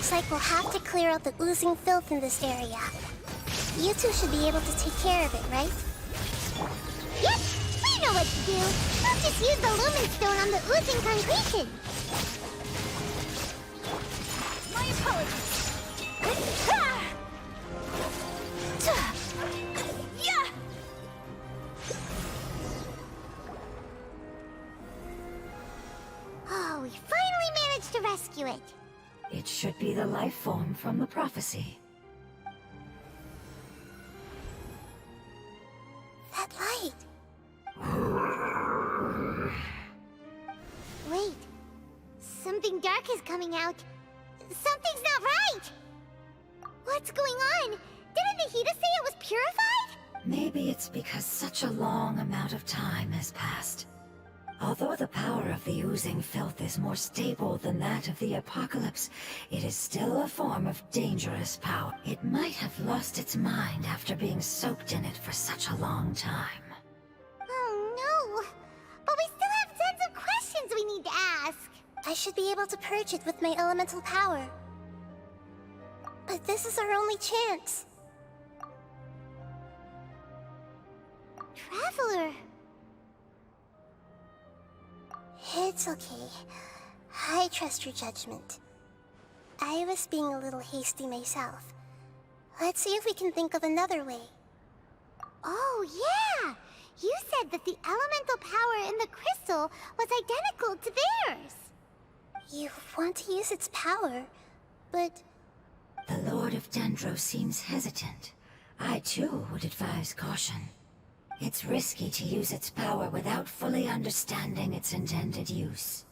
Looks like we'll have to clear out the oozing filth in this area. You two should be able to take care of it, right? Yep, we know what to do. We'll just use the lumen stone on the oozing concretion. My apologies. Yeah! Oh, we finally managed to rescue it. It should be the life form from the prophecy. That light. Wait, something dark is coming out. Something's not right! What's going on? Didn't Nahida say it was purified? Maybe it's because such a long amount of time has passed. Although the power of the oozing filth is more stable than that of the apocalypse, it is still a form of dangerous power. It might have lost its mind after being soaked in it for such a long time. Oh no! But we still have tons of questions we need to ask. I should be able to purge it with my elemental power. But this is our only chance. Traveler. It's okay. I trust your judgment. I was being a little hasty myself. Let's see if we can think of another way. Oh yeah! You said that the elemental power in the crystal was identical to theirs. You want to use its power, but... The Lord of Dendro seems hesitant. I too would advise caution. It's risky to use its power without fully understanding its intended use.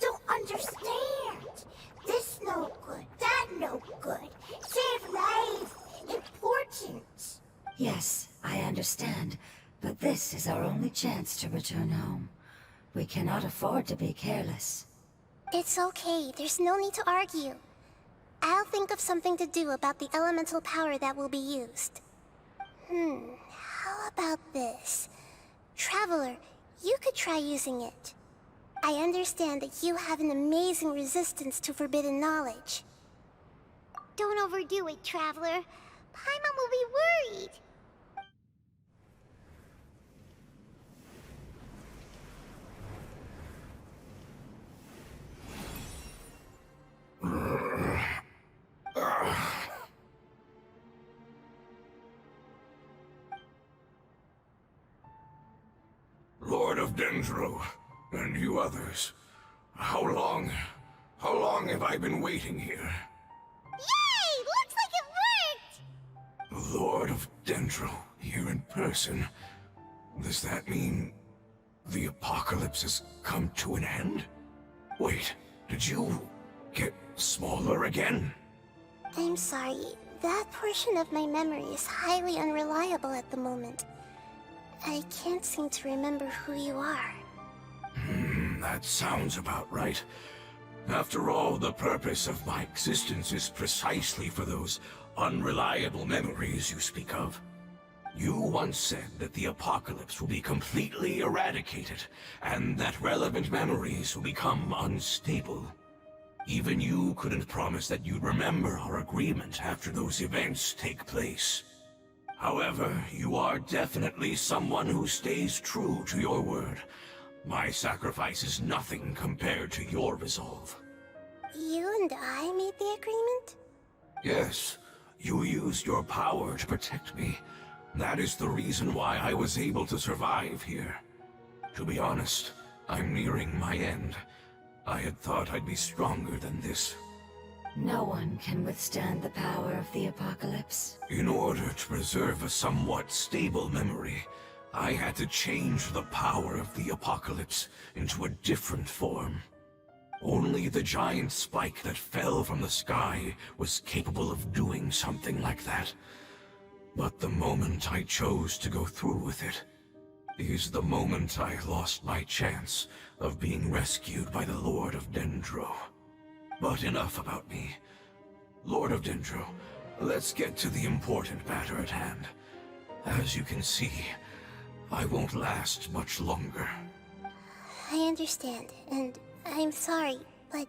Don't understand. This no good, that no good. Save life. Important. Yes, I understand, but this is our only chance to return home. We cannot afford to be careless. It's okay, there's no need to argue. I'll think of something to do about the elemental power that will be used. How about this? Traveler, you could try using it. I understand that you have an amazing resistance to forbidden knowledge. Don't overdo it, Traveler. Paimon will be worried. Lord of Dendro, and you others, how long have I been waiting here? Yay! Looks like it worked! Lord of Dendro, here in person. Does that mean the apocalypse has come to an end? Wait, did you get smaller again? I'm sorry, that portion of my memory is highly unreliable at the moment. I can't seem to remember who you are. That sounds about right. After all, the purpose of my existence is precisely for those unreliable memories you speak of. You once said that the apocalypse will be completely eradicated, and that relevant memories will become unstable. Even you couldn't promise that you'd remember our agreement after those events take place. However, you are definitely someone who stays true to your word. My sacrifice is nothing compared to your resolve. You and I made the agreement? Yes, you used your power to protect me. That is the reason why I was able to survive here. To be honest, I'm nearing my end. I had thought I'd be stronger than this. No one can withstand the power of the apocalypse. In order to preserve a somewhat stable memory, I had to change the power of the apocalypse into a different form. Only the giant spike that fell from the sky was capable of doing something like that. But the moment I chose to go through with it is the moment I lost my chance of being rescued by the Lord of Dendro. But enough about me. Lord of Dendro, let's get to the important matter at hand. As you can see, I won't last much longer. I understand, and I'm sorry, but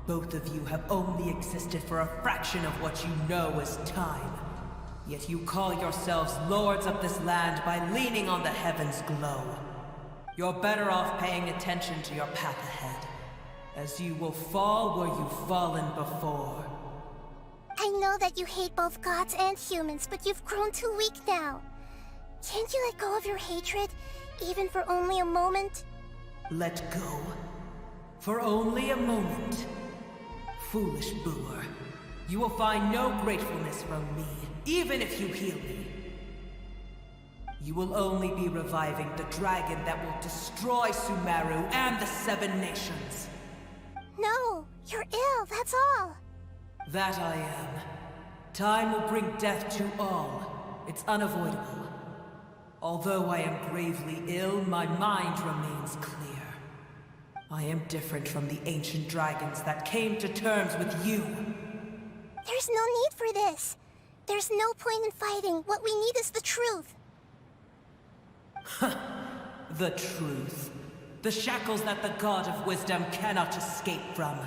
Both of you have only existed for a fraction of what you know as time. Yet you call yourselves lords of this land by leaning on the heavens' glow. You're better off paying attention to your path ahead, as you will fall where you've fallen before. I know that you hate both gods and humans, but you've grown too weak now. Can't you let go of your hatred, even for only a moment? Let go. For only a moment. Foolish boor. You will find no gratefulness from me, even if you heal me. You will only be reviving the dragon that will destroy Sumeru and the Seven Nations. No, you're ill, that's all. That I am. Time will bring death to all. It's unavoidable. Although I am gravely ill, my mind remains clear. I am different from the ancient dragons that came to terms with you. There's no need for this. There's no point in fighting. What we need is the truth. The truth. The shackles that the God of Wisdom cannot escape from.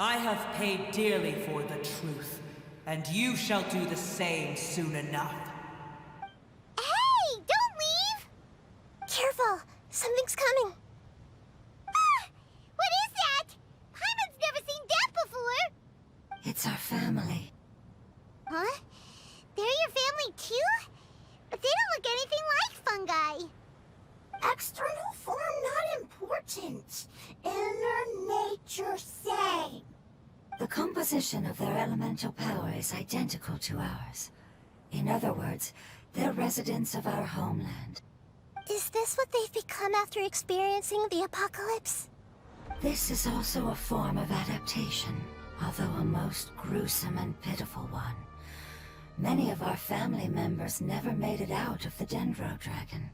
I have paid dearly for the truth, and you shall do the same soon enough. Hey, don't leave! Careful, something's coming. Ah! What is that? Paimon's never seen that before. It's our family. Huh? They're your family too? But they don't look anything like fungi. External form not important. Inner nature same. The composition of their elemental power is identical to ours. In other words, they're residents of our homeland. Is this what they've become after experiencing the apocalypse? This is also a form of adaptation, although a most gruesome and pitiful one. Many of our family members never made it out of the Dendro Dragon.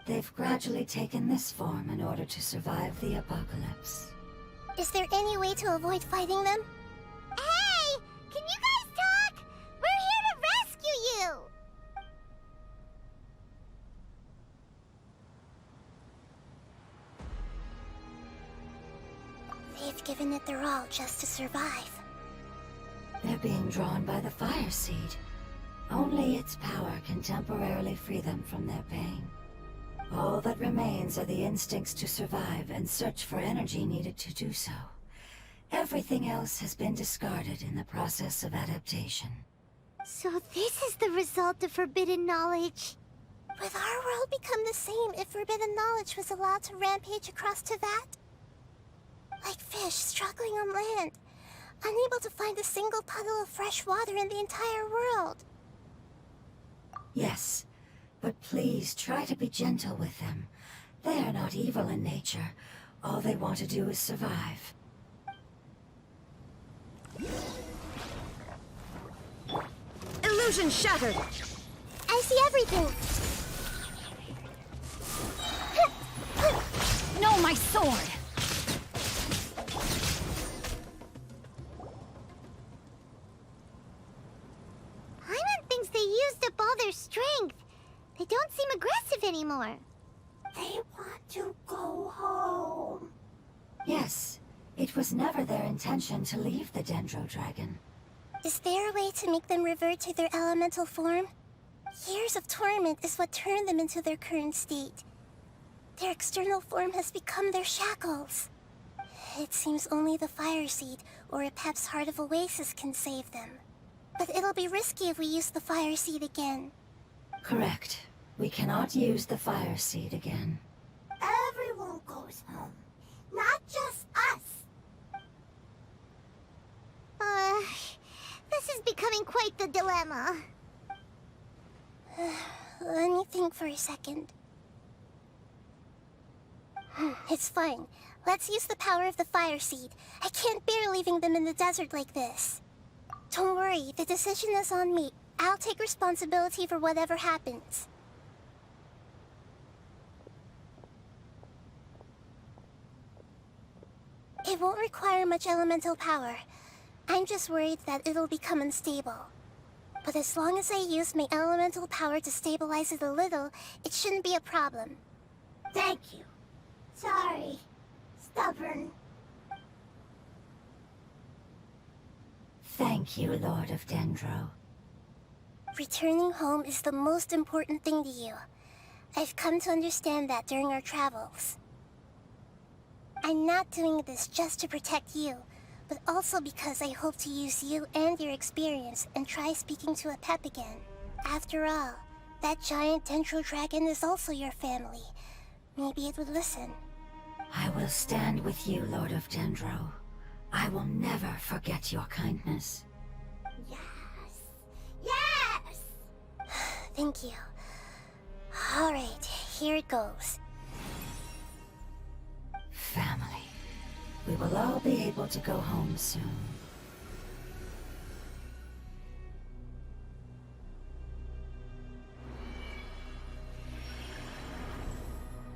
They've gradually taken this form in order to survive the apocalypse. Is there any way to avoid fighting them? Hey! Can you guys talk? We're here to rescue you! They've given it their all just to survive. They're being drawn by the fire seed. Only its power can temporarily free them from their pain. All that remains are the instincts to survive and search for energy needed to do so. Everything else has been discarded in the process of adaptation. So this is the result of forbidden knowledge. Would our world become the same if forbidden knowledge was allowed to rampage across Tevat? Like fish struggling on land, unable to find a single puddle of fresh water in the entire world. Yes, but please try to be gentle with them. They are not evil in nature. All they want to do is survive. Illusion shattered! I see everything! No, my sword! Paimon thinks they used up all their strength. They don't seem aggressive anymore. They want to go home. Yes, it was never their intention to leave the Dendro Dragon. Is there a way to make them revert to their elemental form? Years of torment is what turned them into their current state. Their external form has become their shackles. It seems only the Fire Seed or Apep's Heart of Oasis can save them. But it'll be risky if we use the Fire Seed again. Correct. We cannot use the fire seed again. Everyone goes home, not just us. This is becoming quite the dilemma. Let me think for a second. It's fine. Let's use the power of the Fire Seed. I can't bear leaving them in the desert like this. Don't worry, the decision is on me. I'll take responsibility for whatever happens. It won't require much elemental power. I'm just worried that it'll become unstable. But as long as I use my elemental power to stabilize it a little, it shouldn't be a problem. Thank you. Sorry. Stubborn. Thank you, Lord of Dendro. Returning home is the most important thing to you. I've come to understand that during our travels. I'm not doing this just to protect you, but also because I hope to use you and your experience and try speaking to a Pep again. After all, that giant Dendro dragon is also your family. Maybe it would listen. I will stand with you, Lord of Dendro. I will never forget your kindness. Yes! Yes! Thank you. Alright, here it goes. Family. We will all be able to go home soon.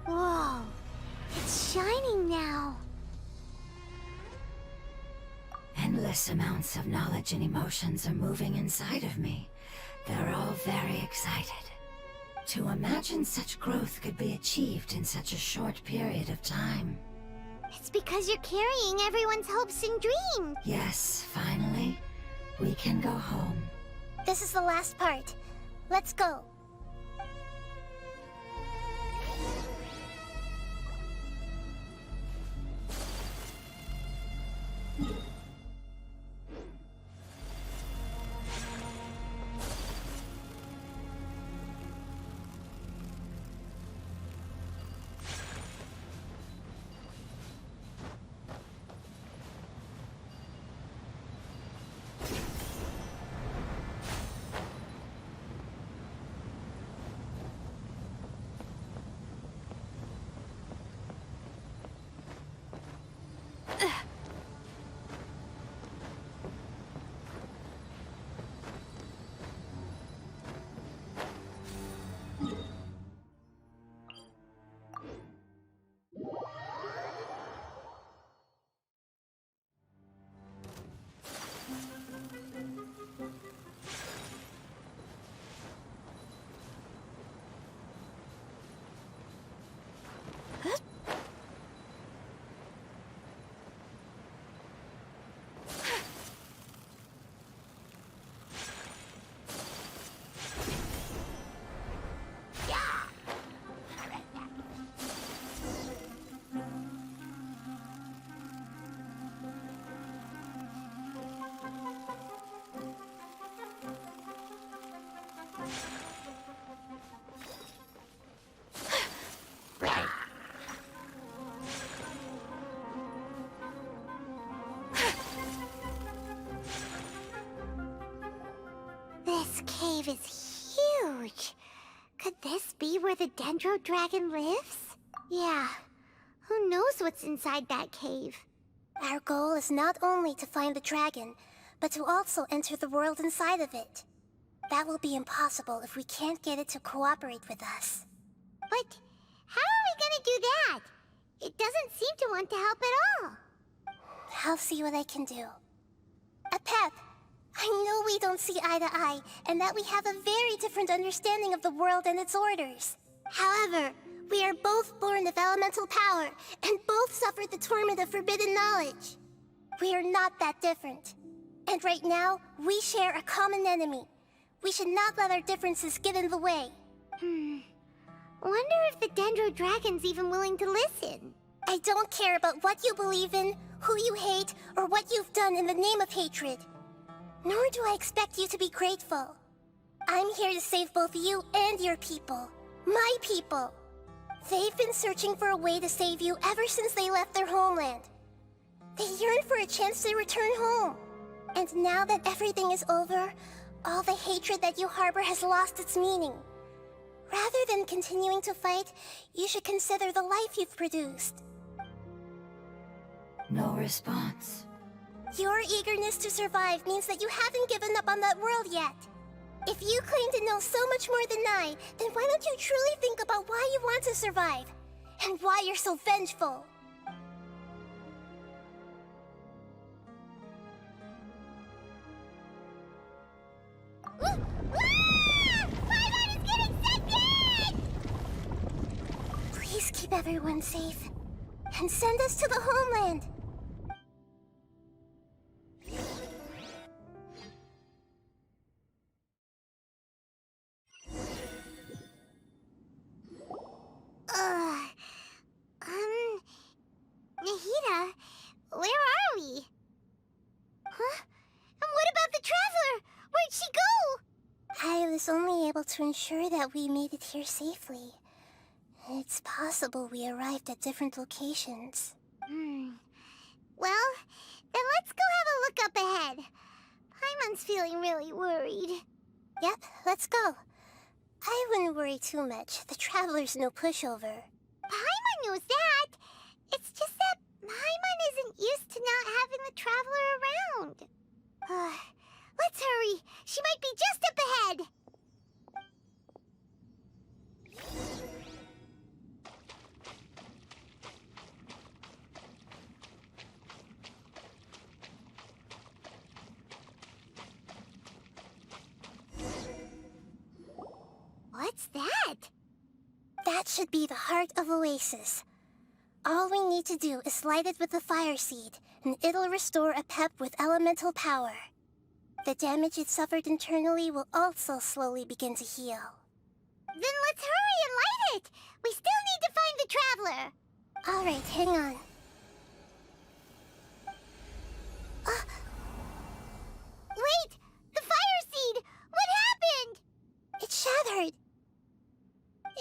Whoa! It's shining now! Endless amounts of knowledge and emotions are moving inside of me. They're all very excited. To imagine such growth could be achieved in such a short period of time. It's because you're carrying everyone's hopes and dreams! Yes, finally, we can go home. This is the last part. Let's go. This cave is huge! Could this be where the Dendro Dragon lives? Yeah, who knows what's inside that cave? Our goal is not only to find the dragon, but to also enter the world inside of it. That will be impossible if we can't get it to cooperate with us. But how are we gonna do that? It doesn't seem to want to help at all. I'll see what I can do. Pep, I know we don't see eye to eye, and that we have a very different understanding of the world and its orders. However, we are both born of elemental power, and both suffered the torment of forbidden knowledge. We are not that different. And right now, we share a common enemy. We should not let our differences get in the way. Wonder if the Dendro Dragon's even willing to listen. I don't care about what you believe in, who you hate, or what you've done in the name of hatred. Nor do I expect you to be grateful. I'm here to save both you and your people. My people. They've been searching for a way to save you ever since they left their homeland. They yearn for a chance to return home. And now that everything is over, all the hatred that you harbor has lost its meaning. Rather than continuing to fight, you should consider the life you've produced. No response. Your eagerness to survive means that you haven't given up on that world yet. If you claim to know so much more than I, then why don't you truly think about why you want to survive? And why you're so vengeful? Paimon is getting sentient! Please keep everyone safe. And send us to the homeland. only able to ensure that we made it here safely. It's possible we arrived at different locations. Well, then let's go have a look up ahead. Paimon's feeling really worried. Yep, let's go. I wouldn't worry too much. The Traveler's no pushover. Paimon knows that. It's just that Paimon isn't used to not having the Traveler around. Let's hurry. She might be just up ahead. What's that? That should be the heart of Oasis. All we need to do is light it with the fire seed, and it'll restore a pep with elemental power. The damage it suffered internally will also slowly begin to heal. Then let's hurry and light it! We still need to find the Traveler! Alright, hang on. Wait! The fire seed! What happened? It shattered!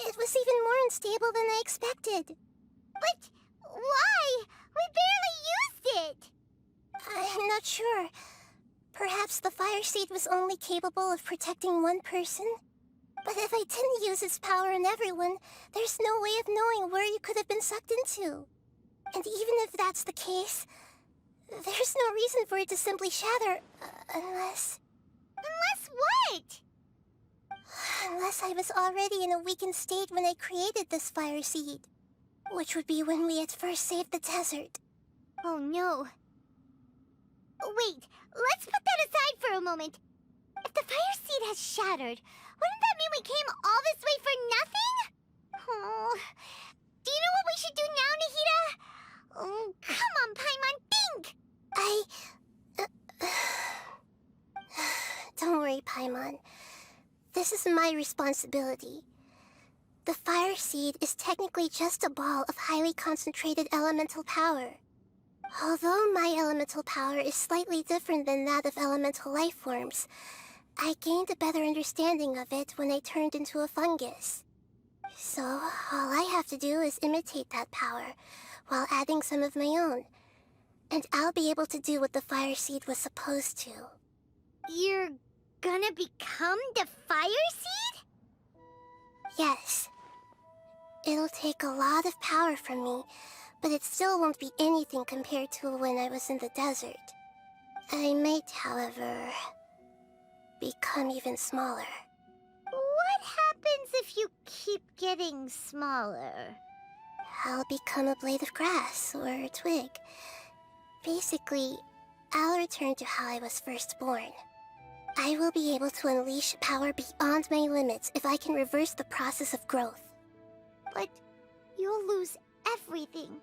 It was even more unstable than I expected. But why? We barely used it! I'm not sure. Perhaps the fire seed was only capable of protecting one person? But if I didn't use its power on everyone, there's no way of knowing where you could have been sucked into. And even if that's the case, there's no reason for it to simply shatter, unless... Unless what? Unless I was already in a weakened state when I created this fire seed. Which would be when we had first saved the desert. Oh no. Wait, let's put that aside for a moment. If the fire seed has shattered, wouldn't that mean we came all this way for nothing? Oh, do you know what we should do now, Nahida? Oh, come on, Paimon, think! Don't worry, Paimon. This is my responsibility. The fire seed is technically just a ball of highly concentrated elemental power. Although my elemental power is slightly different than that of elemental life forms, I gained a better understanding of it when I turned into a fungus. So, all I have to do is imitate that power, while adding some of my own. And I'll be able to do what the fire seed was supposed to. You're gonna become the fire seed? Yes. It'll take a lot of power from me, but it still won't be anything compared to when I was in the desert. I might, however, become even smaller. What happens if you keep getting smaller? I'll become a blade of grass or a twig. Basically, I'll return to how I was first born. I will be able to unleash power beyond my limits if I can reverse the process of growth. But you'll lose everything.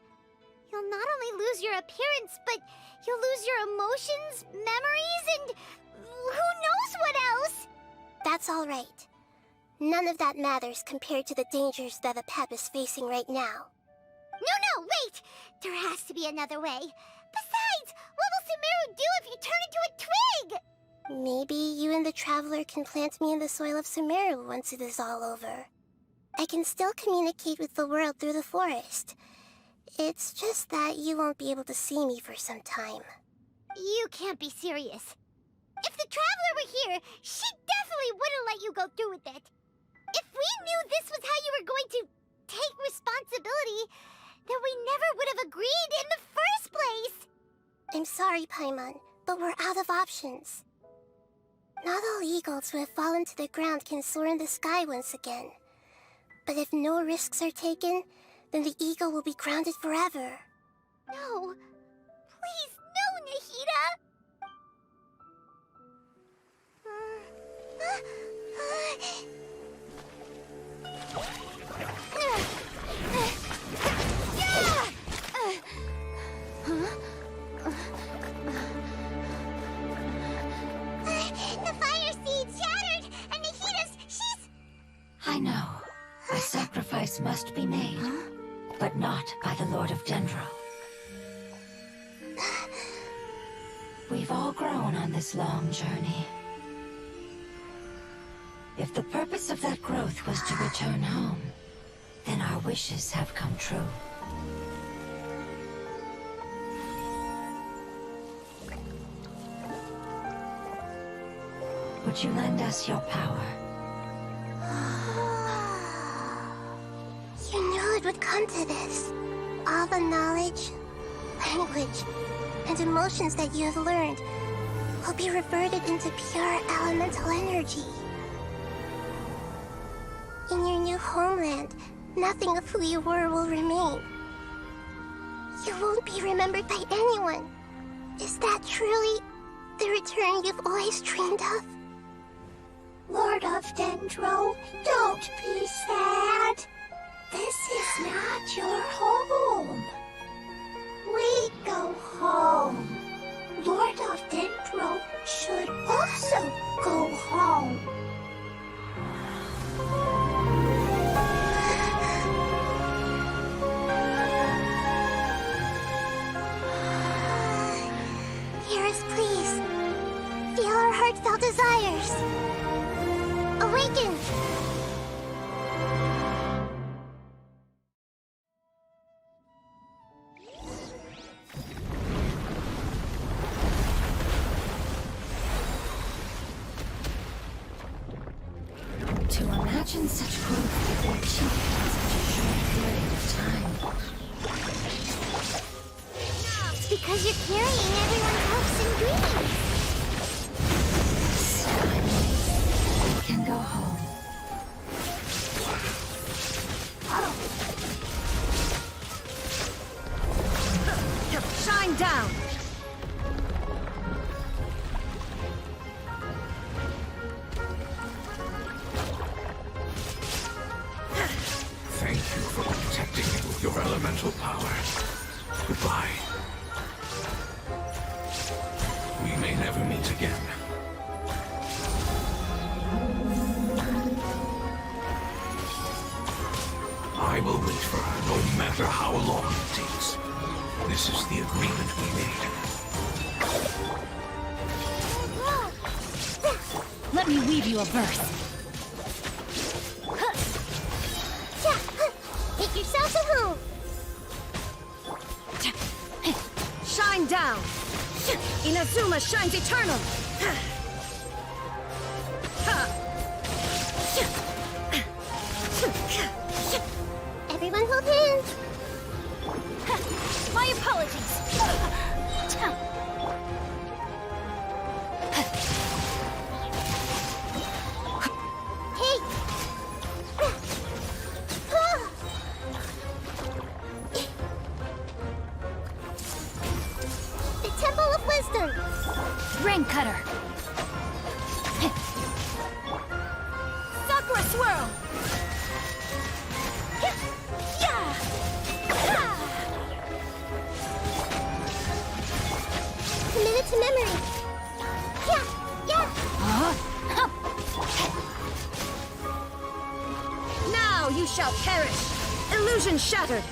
You'll not only lose your appearance, but you'll lose your emotions, memories, and who knows what else? That's all right. None of that matters compared to the dangers that a pep is facing right now. No, wait! There has to be another way. Besides, what will Sumeru do if you turn into a twig? Maybe you and the Traveler can plant me in the soil of Sumeru once it is all over. I can still communicate with the world through the forest. It's just that you won't be able to see me for some time. You can't be serious. If the Traveler were here, she definitely wouldn't let you go through with it. If we knew this was how you were going to take responsibility, then we never would have agreed in the first place. I'm sorry, Paimon, but we're out of options. Not all eagles who have fallen to the ground can soar in the sky once again. But if no risks are taken, then the eagle will be grounded forever. No. Please, no, Nahida! The fire seed shattered, and she's... I know. A sacrifice must be made, but not by the Lord of Dendro. We've all grown on this long journey. If the purpose of that growth was to return home, then our wishes have come true. Would you lend us your power? You knew it would come to this. All the knowledge, language, and emotions that you have learned will be reverted into pure elemental energy. In your new homeland, nothing of who you were will remain. You won't be remembered by anyone. Is that truly the return you've always dreamed of? Lord of Dendro, don't be sad. This is not your home. We go home. Lord of Dendro should also go home. Dearest, please. Feel our heartfelt desires. Awaken! To imagine such growth could be achieved in such a short period of time. It's because you're carrying everyone's hopes and dreams. We can go home. Shine down! Thank you for protecting me with your elemental power. Goodbye. We may never meet again. I will wait for her no matter how long it takes. This is the agreement we made. Let me weave you a verse. Make yourself at home. Shine down! Inazuma shines eternal! Everyone hold hands. My apologies. Hey! The Temple of Wisdom. Rain cutter. Sakura Swirl. Committed to memory. Yeah. Now you shall perish! Illusion shattered!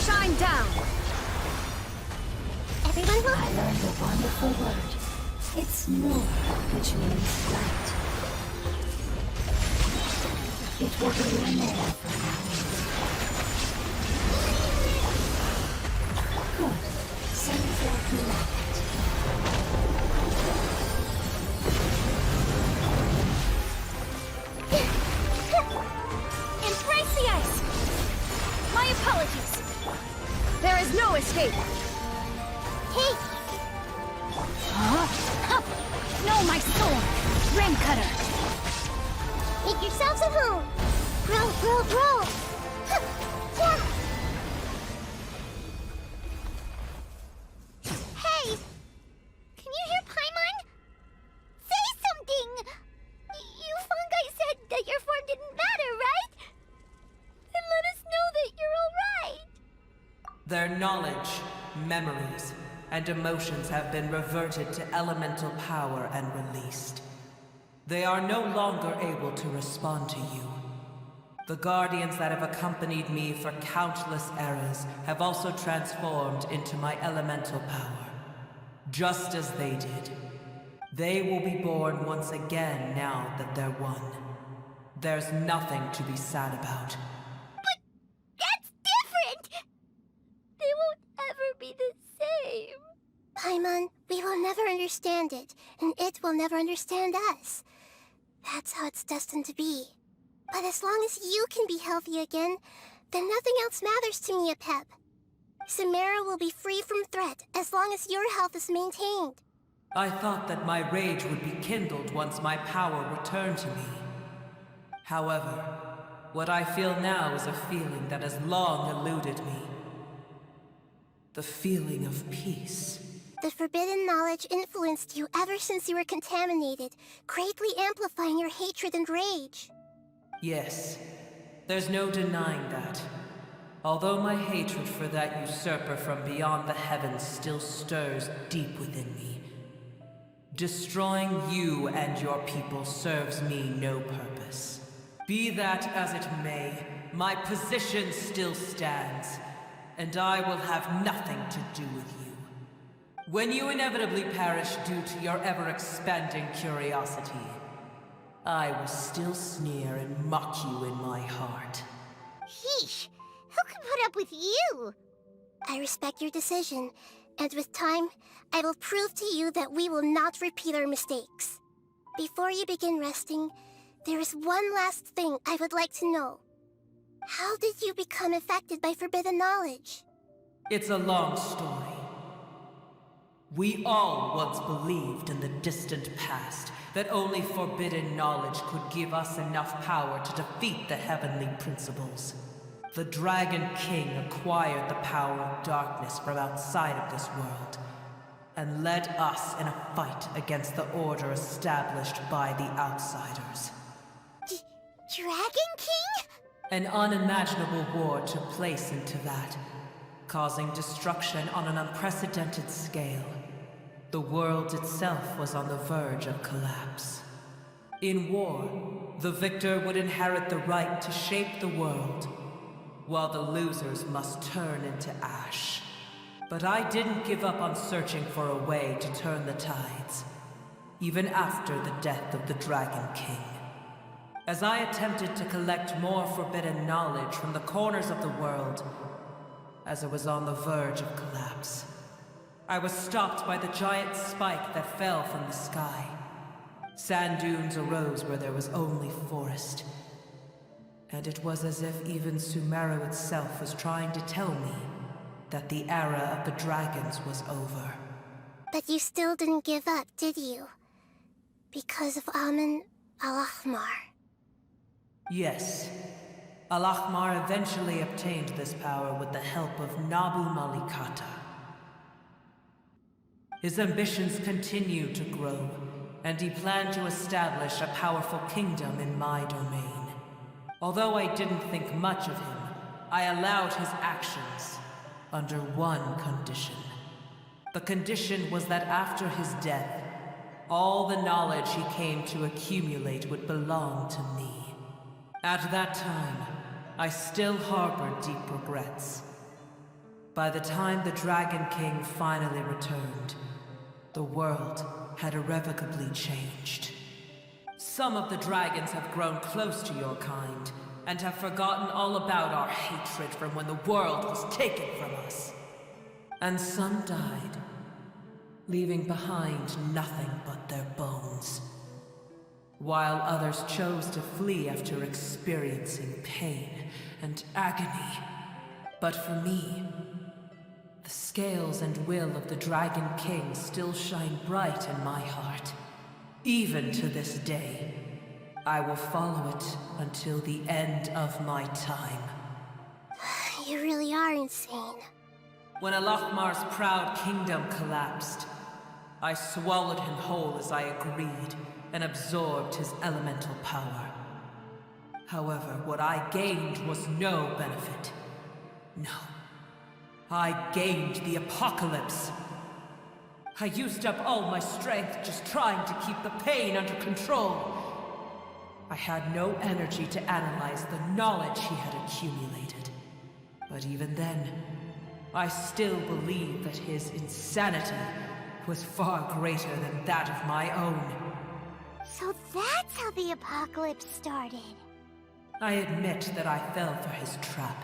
Shine down! Everyone hold. I learned a wonderful word. It's nur, which means light. It will be more for now. Good. Send forth the light. Embrace the ice. My apologies. There is no escape! Hey! No, my sword. Rain cutter. Make yourselves at home. Grow. Hey! Can you hear Paimon? Say something! You fungi said that you're formed in Their knowledge, memories, and emotions have been reverted to elemental power and released. They are no longer able to respond to you. The guardians that have accompanied me for countless eras have also transformed into my elemental power, just as they did. They will be born once again now that they're one. There's nothing to be sad about. But that's different! They won't ever be the same. Paimon, we will never understand it, and it will never understand us. That's how it's destined to be. But as long as you can be healthy again, then nothing else matters to me, Apep. Samara will be free from threat as long as your health is maintained. I thought that my rage would be kindled once my power returned to me. However, what I feel now is a feeling that has long eluded me. The feeling of peace. The forbidden knowledge influenced you ever since you were contaminated, greatly amplifying your hatred and rage. Yes, there's no denying that. Although my hatred for that usurper from beyond the heavens still stirs deep within me, destroying you and your people serves me no purpose. Be that as it may, my position still stands, and I will have nothing to do with you. When you inevitably perish due to your ever-expanding curiosity, I will still sneer and mock you in my heart. Heesh, who can put up with you? I respect your decision, and with time, I will prove to you that we will not repeat our mistakes. Before you begin resting, there is one last thing I would like to know. How did you become affected by forbidden knowledge? It's a long story. We all once believed in the distant past that only forbidden knowledge could give us enough power to defeat the heavenly principles. The Dragon King acquired the power of darkness from outside of this world, and led us in a fight against the order established by the outsiders. Dragon King? An unimaginable war took place into that, causing destruction on an unprecedented scale. The world itself was on the verge of collapse. In war, the victor would inherit the right to shape the world, while the losers must turn into ash. But I didn't give up on searching for a way to turn the tides, even after the death of the Dragon King. As I attempted to collect more forbidden knowledge from the corners of the world, as it was on the verge of collapse, I was stopped by the giant spike that fell from the sky. Sand dunes arose where there was only forest. And it was as if even Sumeru itself was trying to tell me that the era of the dragons was over. But you still didn't give up, did you? Because of Amun Al-Ahmar. Yes. Al-Ahmar eventually obtained this power with the help of Nabu Malikata. His ambitions continued to grow, and he planned to establish a powerful kingdom in my domain. Although I didn't think much of him, I allowed his actions under one condition. The condition was that after his death, all the knowledge he came to accumulate would belong to me. At that time, I still harbored deep regrets. By the time the Dragon King finally returned, the world had irrevocably changed. Some of the dragons have grown close to your kind, and have forgotten all about our hatred from when the world was taken from us. And some died, leaving behind nothing but their bones, while others chose to flee after experiencing pain and agony. But for me, the scales and will of the Dragon King still shine bright in my heart. Even to this day, I will follow it until the end of my time. You really are insane. When Al-Ahmar's proud kingdom collapsed, I swallowed him whole as I agreed, and absorbed his elemental power. However, what I gained was no benefit. No. I gained the apocalypse. I used up all my strength just trying to keep the pain under control. I had no energy to analyze the knowledge he had accumulated. But even then, I still believe that his insanity was far greater than that of my own. So that's how the apocalypse started. I admit that I fell for his trap.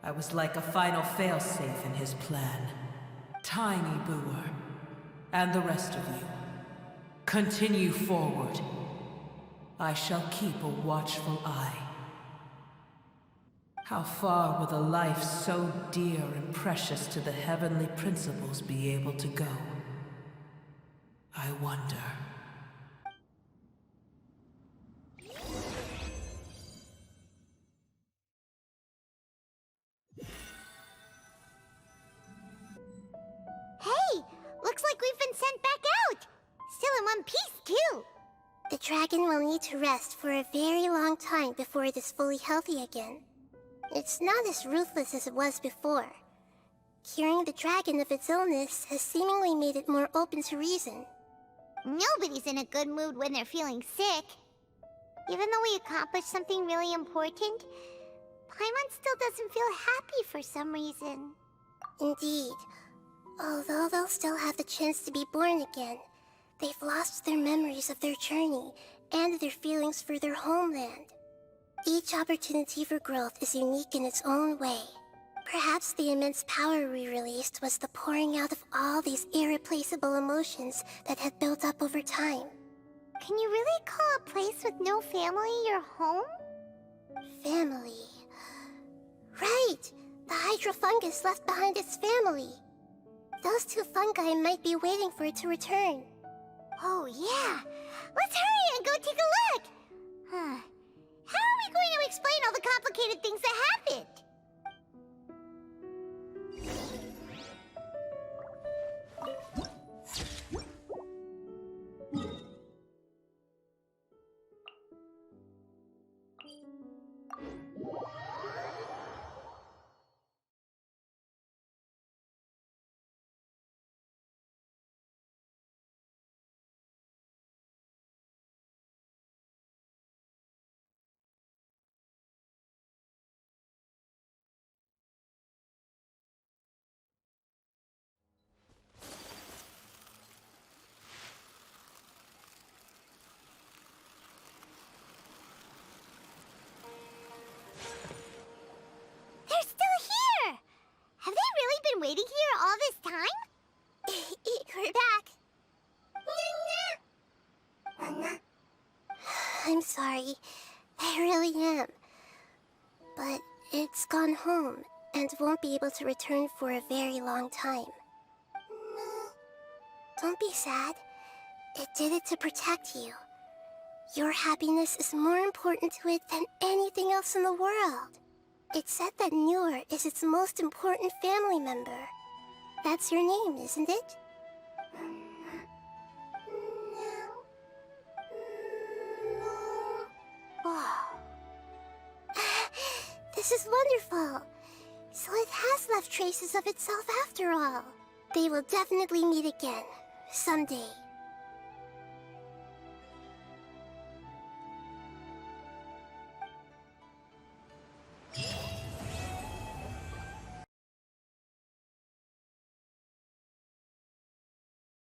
I was like a final failsafe in his plan. Tiny Booer, and the rest of you, continue forward. I shall keep a watchful eye. How far will a life so dear and precious to the heavenly principles be able to go? I wonder. Hey! Looks like we've been sent back out! Still in one piece, too! The dragon will need to rest for a very long time before it is fully healthy again. It's not as ruthless as it was before. Curing the dragon of its illness has seemingly made it more open to reason. Nobody's in a good mood when they're feeling sick. Even though we accomplished something really important, Paimon still doesn't feel happy for some reason. Indeed. Although they'll still have the chance to be born again, they've lost their memories of their journey and their feelings for their homeland. Each opportunity for growth is unique in its own way. Perhaps the immense power we released was the pouring out of all these irreplaceable emotions that had built up over time. Can you really call a place with no family your home? Family. Right! The hydrofungus left behind its family. Those two fungi might be waiting for it to return. Oh yeah! Let's hurry and go take a look! Huh. How are we going to explain all the complicated things that happened? They're still here! Have they really been waiting here all this time? We're back. I'm sorry. I really am. But it's gone home and won't be able to return for a very long time. Don't be sad. It did it to protect you. Your happiness is more important to it than anything else in the world. It's said that Newer is its most important family member. That's your name, isn't it? Wow. This is wonderful. So it has left traces of itself after all. They will definitely meet again, someday.